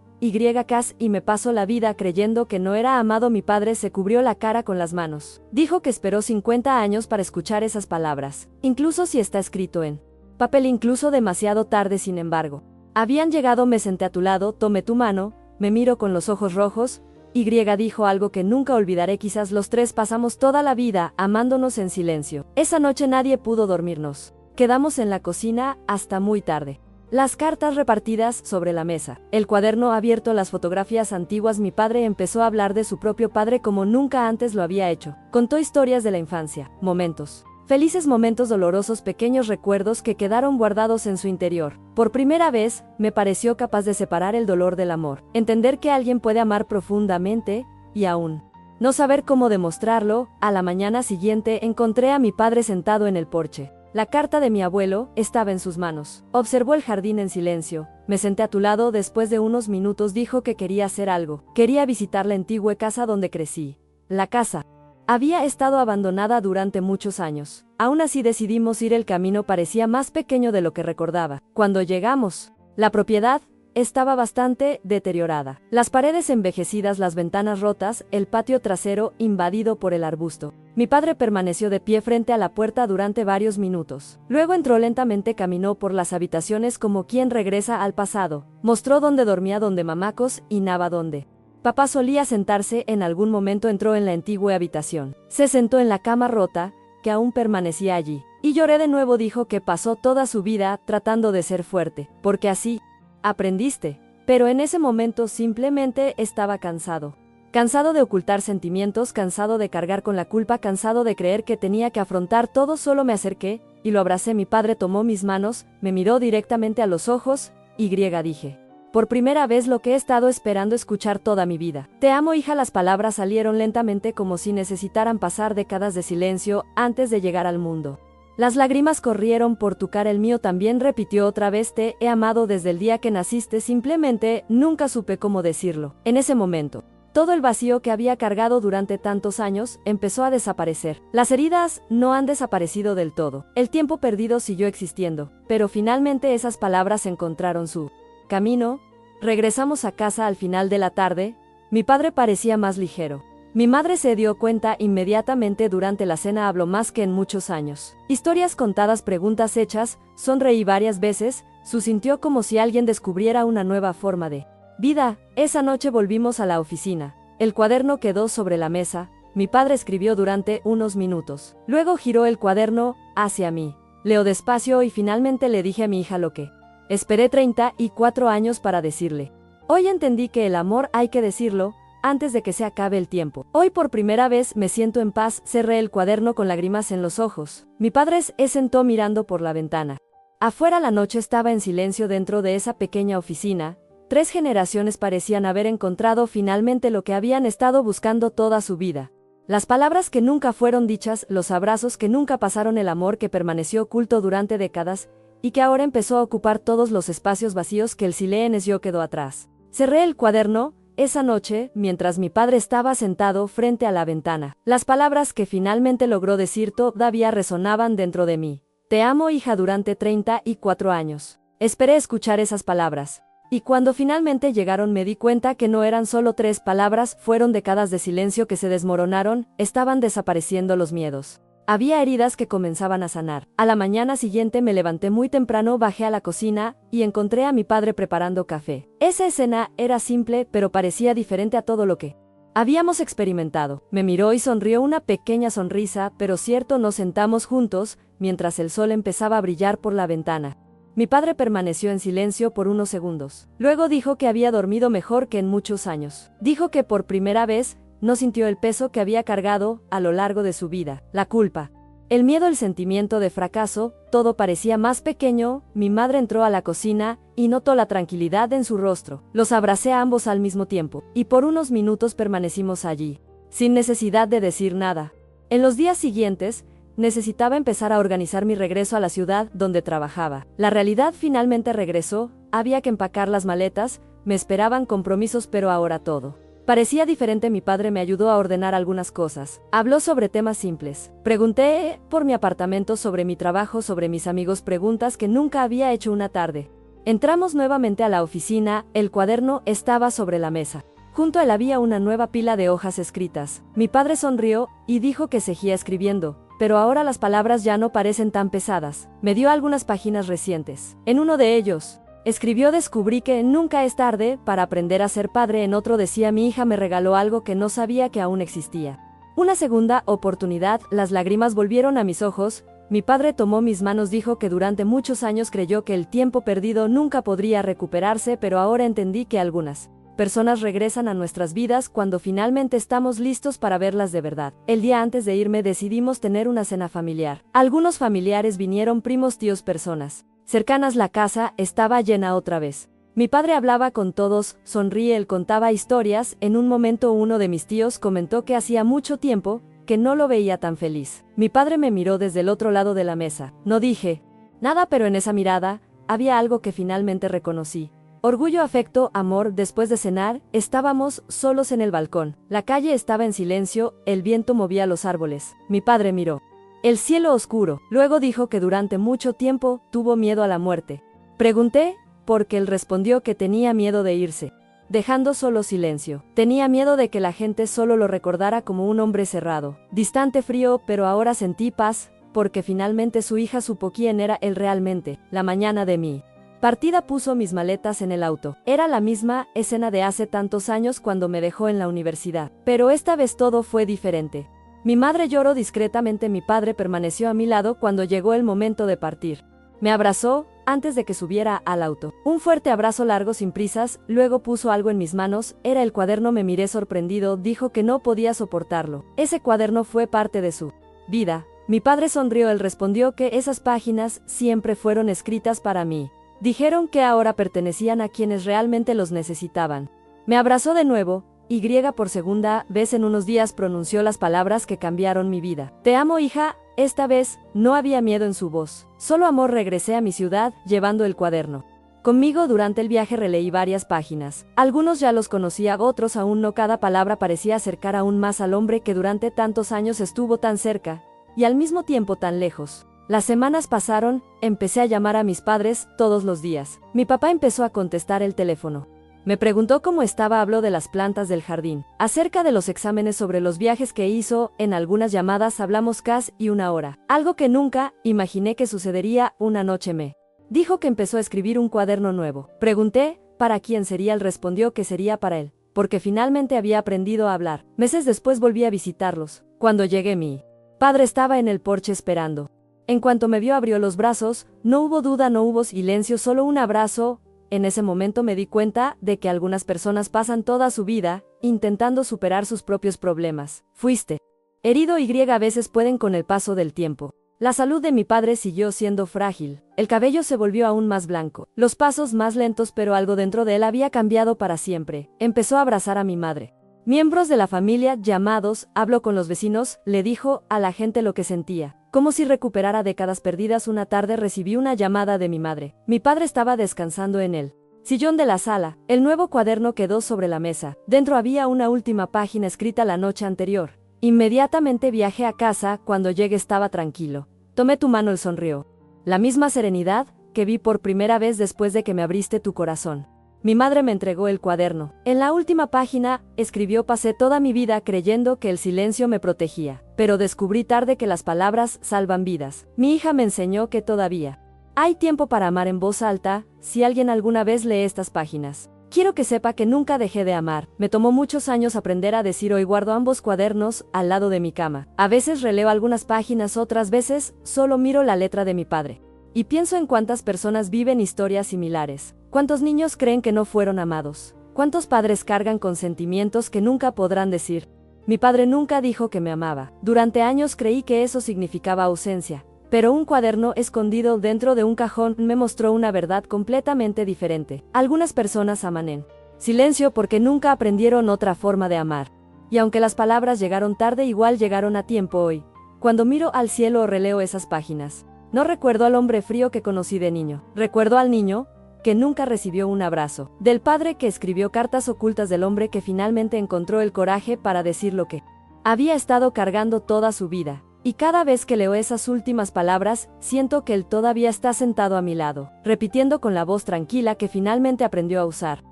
y me pasó la vida creyendo que no era amado. Mi padre se cubrió la cara con las manos. Dijo que esperó 50 años para escuchar esas palabras, incluso si está escrito en papel, incluso demasiado tarde. Sin embargo, habían llegado. Me senté a tu lado, tomé tu mano, me miró con los ojos rojos. Dijo algo que nunca olvidaré. Quizás los tres pasamos toda la vida amándonos en silencio. Esa noche nadie pudo dormirnos. Quedamos en la cocina hasta muy tarde. Las cartas repartidas sobre la mesa, el cuaderno abierto, las fotografías antiguas. Mi padre empezó a hablar de su propio padre como nunca antes lo había hecho. Contó historias de la infancia, momentos felices, momentos dolorosos, pequeños recuerdos que quedaron guardados en su interior. Por primera vez, me pareció capaz de separar el dolor del amor. Entender que alguien puede amar profundamente y aún no saber cómo demostrarlo. A la mañana siguiente encontré a mi padre sentado en el porche. La carta de mi abuelo estaba en sus manos. Observó el jardín en silencio. Me senté a tu lado. Después de unos minutos dijo que quería hacer algo. Quería visitar la antigua casa donde crecí. La casa había estado abandonada durante muchos años. Aún así decidimos ir. El camino parecía más pequeño de lo que recordaba. Cuando llegamos, la propiedad estaba bastante deteriorada. Las paredes envejecidas, las ventanas rotas, el patio trasero invadido por el arbusto. Mi padre permaneció de pie frente a la puerta durante varios minutos. Luego entró lentamente, caminó por las habitaciones como quien regresa al pasado. Mostró dónde dormía, donde mamá cocinaba, donde papá solía sentarse. En algún momento entró en la antigua habitación. Se sentó en la cama rota, que aún permanecía allí. Y lloré de nuevo. Dijo que pasó toda su vida tratando de ser fuerte, porque así aprendiste. Pero en ese momento simplemente estaba cansado. Cansado de ocultar sentimientos, cansado de cargar con la culpa, cansado de creer que tenía que afrontar todo. Solo me acerqué y lo abracé. Mi padre tomó mis manos, me miró directamente a los ojos. Dije: por primera vez lo que he estado esperando escuchar toda mi vida. Te amo, hija. Las palabras salieron lentamente como si necesitaran pasar décadas de silencio antes de llegar al mundo. Las lágrimas corrieron por tu cara. El mío también. Repitió otra vez: te he amado desde el día que naciste. Simplemente nunca supe cómo decirlo. En ese momento, todo el vacío que había cargado durante tantos años empezó a desaparecer. Las heridas no han desaparecido del todo. El tiempo perdido siguió existiendo, pero finalmente esas palabras encontraron su camino. Regresamos a casa al final de la tarde. Mi padre parecía más ligero. Mi madre se dio cuenta inmediatamente. Durante la cena habló más que en muchos años. Historias contadas, preguntas hechas. Sonreí varias veces. Sintió como si alguien descubriera una nueva forma de vida. Esa noche volvimos a la oficina. El cuaderno quedó sobre la mesa. Mi padre escribió durante unos minutos. Luego giró el cuaderno hacia mí. Leo despacio y finalmente le dije a mi hija lo que esperé 34 años para decirle. Hoy entendí que el amor hay que decirlo antes de que se acabe el tiempo. Hoy por primera vez me siento en paz. Cerré el cuaderno con lágrimas en los ojos. Mi padre se sentó mirando por la ventana. Afuera la noche estaba en silencio. Dentro de esa pequeña oficina, 3 generaciones parecían haber encontrado finalmente lo que habían estado buscando toda su vida. Las palabras que nunca fueron dichas, los abrazos que nunca pasaron, el amor que permaneció oculto durante décadas y que ahora empezó a ocupar todos los espacios vacíos que el silencio quedó atrás. Cerré el cuaderno esa noche mientras mi padre estaba sentado frente a la ventana. Las palabras que finalmente logró decir todavía resonaban dentro de mí. Te amo, hija, durante 34 años. Esperé escuchar esas palabras. Y cuando finalmente llegaron me di cuenta que no eran solo 3 palabras, fueron décadas de silencio que se desmoronaron, estaban desapareciendo los miedos. Había heridas que comenzaban a sanar. A la mañana siguiente me levanté muy temprano, bajé a la cocina y encontré a mi padre preparando café. Esa escena era simple, pero parecía diferente a todo lo que habíamos experimentado. Me miró y sonrió, una pequeña sonrisa, pero cierto. Nos sentamos juntos mientras el sol empezaba a brillar por la ventana. Mi padre permaneció en silencio por unos segundos. Luego dijo que había dormido mejor que en muchos años. Dijo que por primera vez no sintió el peso que había cargado a lo largo de su vida, la culpa, el miedo, el sentimiento de fracaso, todo parecía más pequeño. Mi madre entró a la cocina y notó la tranquilidad en su rostro. Los abracé a ambos al mismo tiempo, y por unos minutos permanecimos allí, sin necesidad de decir nada. En los días siguientes, necesitaba empezar a organizar mi regreso a la ciudad donde trabajaba. La realidad finalmente regresó, había que empacar las maletas, me esperaban compromisos, pero ahora todo parecía diferente. Mi padre me ayudó a ordenar algunas cosas. Habló sobre temas simples. Pregunté por mi apartamento, sobre mi trabajo, sobre mis amigos, preguntas que nunca había hecho una tarde. Entramos nuevamente a la oficina, el cuaderno estaba sobre la mesa. Junto a él había una nueva pila de hojas escritas. Mi padre sonrió y dijo que seguía escribiendo, pero ahora las palabras ya no parecen tan pesadas. Me dio algunas páginas recientes. En uno de ellos escribió: descubrí que nunca es tarde para aprender a ser padre. En otro decía: mi hija me regaló algo que no sabía que aún existía. Una segunda oportunidad. Las lágrimas volvieron a mis ojos. Mi padre tomó mis manos, dijo que durante muchos años creyó que el tiempo perdido nunca podría recuperarse, pero ahora entendí que algunas personas regresan a nuestras vidas cuando finalmente estamos listos para verlas de verdad. El día antes de irme decidimos tener una cena familiar. Algunos familiares vinieron, primos, tíos, personas cercanas. La casa estaba llena otra vez. Mi padre hablaba con todos, sonríe, él contaba historias. En un momento uno de mis tíos comentó que hacía mucho tiempo que no lo veía tan feliz. Mi padre me miró desde el otro lado de la mesa. No dije nada, pero en esa mirada había algo que finalmente reconocí. Orgullo, afecto, amor. Después de cenar, estábamos solos en el balcón. La calle estaba en silencio, el viento movía los árboles. Mi padre miró el cielo oscuro. Luego dijo que durante mucho tiempo tuvo miedo a la muerte. Pregunté por qué. Él respondió que tenía miedo de irse, dejando solo silencio. Tenía miedo de que la gente solo lo recordara como un hombre cerrado, distante, frío, pero ahora sentí paz, porque finalmente su hija supo quién era él realmente. La mañana de mi partida puso mis maletas en el auto. Era la misma escena de hace tantos años cuando me dejó en la universidad, pero esta vez todo fue diferente. Mi madre lloró discretamente. Mi padre permaneció a mi lado cuando llegó el momento de partir. Me abrazó antes de que subiera al auto. Un fuerte abrazo largo, sin prisas. Luego puso algo en mis manos. Era el cuaderno. Me miré sorprendido. Dijo que no podía soportarlo. Ese cuaderno fue parte de su vida. Mi padre sonrió. Él respondió que esas páginas siempre fueron escritas para mí. Dijeron que ahora pertenecían a quienes realmente los necesitaban. Me abrazó de nuevo. Y por segunda vez en unos días pronunció las palabras que cambiaron mi vida. Te amo, hija. Esta vez no había miedo en su voz, solo amor. Regresé a mi ciudad llevando el cuaderno conmigo. Durante el viaje releí varias páginas. Algunos ya los conocía, otros aún no. Cada palabra parecía acercar aún más al hombre que durante tantos años estuvo tan cerca y al mismo tiempo tan lejos. Las semanas pasaron, empecé a llamar a mis padres todos los días. Mi papá empezó a contestar el teléfono. Me preguntó cómo estaba, habló de las plantas del jardín, acerca de los exámenes, sobre los viajes que hizo. En algunas llamadas hablamos casi una hora, algo que nunca imaginé que sucedería. Una noche me dijo que empezó a escribir un cuaderno nuevo. Pregunté para quién sería. Él respondió que sería para él, porque finalmente había aprendido a hablar. Meses después volví a visitarlos. Cuando llegué, mi padre estaba en el porche esperando. En cuanto me vio, abrió los brazos. No hubo duda, no hubo silencio, solo un abrazo. En ese momento me di cuenta de que algunas personas pasan toda su vida intentando superar sus propios problemas. Fuiste herido y a veces pueden con el paso del tiempo La salud de mi padre siguió siendo frágil. El cabello se volvió aún más blanco, los pasos más lentos, pero algo dentro de él había cambiado para siempre. Empezó a abrazar a mi madre. Miembros de la familia llamados, habló con los vecinos, le dijo a la gente lo que sentía. Como si recuperara décadas perdidas. Una tarde recibí una llamada de mi madre. Mi padre estaba descansando en el sillón de la sala. El nuevo cuaderno quedó sobre la mesa. Dentro había una última página escrita la noche anterior. Inmediatamente viajé a casa. Cuando llegué estaba tranquilo. Tomé tu mano, él sonrió. La misma serenidad que vi por primera vez después de que me abriste tu corazón. Mi madre me entregó el cuaderno. En la última página, escribió: pasé toda mi vida creyendo que el silencio me protegía, pero descubrí tarde que las palabras salvan vidas. Mi hija me enseñó que todavía hay tiempo para amar en voz alta. Si alguien alguna vez lee estas páginas, quiero que sepa que nunca dejé de amar. Me tomó muchos años aprender a decir hoy. Guardo ambos cuadernos al lado de mi cama. A veces releo algunas páginas, otras veces solo miro la letra de mi padre. Y pienso en cuántas personas viven historias similares. ¿Cuántos niños creen que no fueron amados? ¿Cuántos padres cargan con sentimientos que nunca podrán decir? Mi padre nunca dijo que me amaba. Durante años creí que eso significaba ausencia. Pero un cuaderno escondido dentro de un cajón me mostró una verdad completamente diferente. Algunas personas aman en silencio porque nunca aprendieron otra forma de amar. Y aunque las palabras llegaron tarde, igual llegaron a tiempo hoy. Cuando miro al cielo o releo esas páginas, no recuerdo al hombre frío que conocí de niño. Recuerdo al niño que nunca recibió un abrazo, del padre que escribió cartas ocultas, del hombre que finalmente encontró el coraje para decir lo que había estado cargando toda su vida. Y cada vez que leo esas últimas palabras, siento que él todavía está sentado a mi lado, repitiendo con la voz tranquila que finalmente aprendió a usar.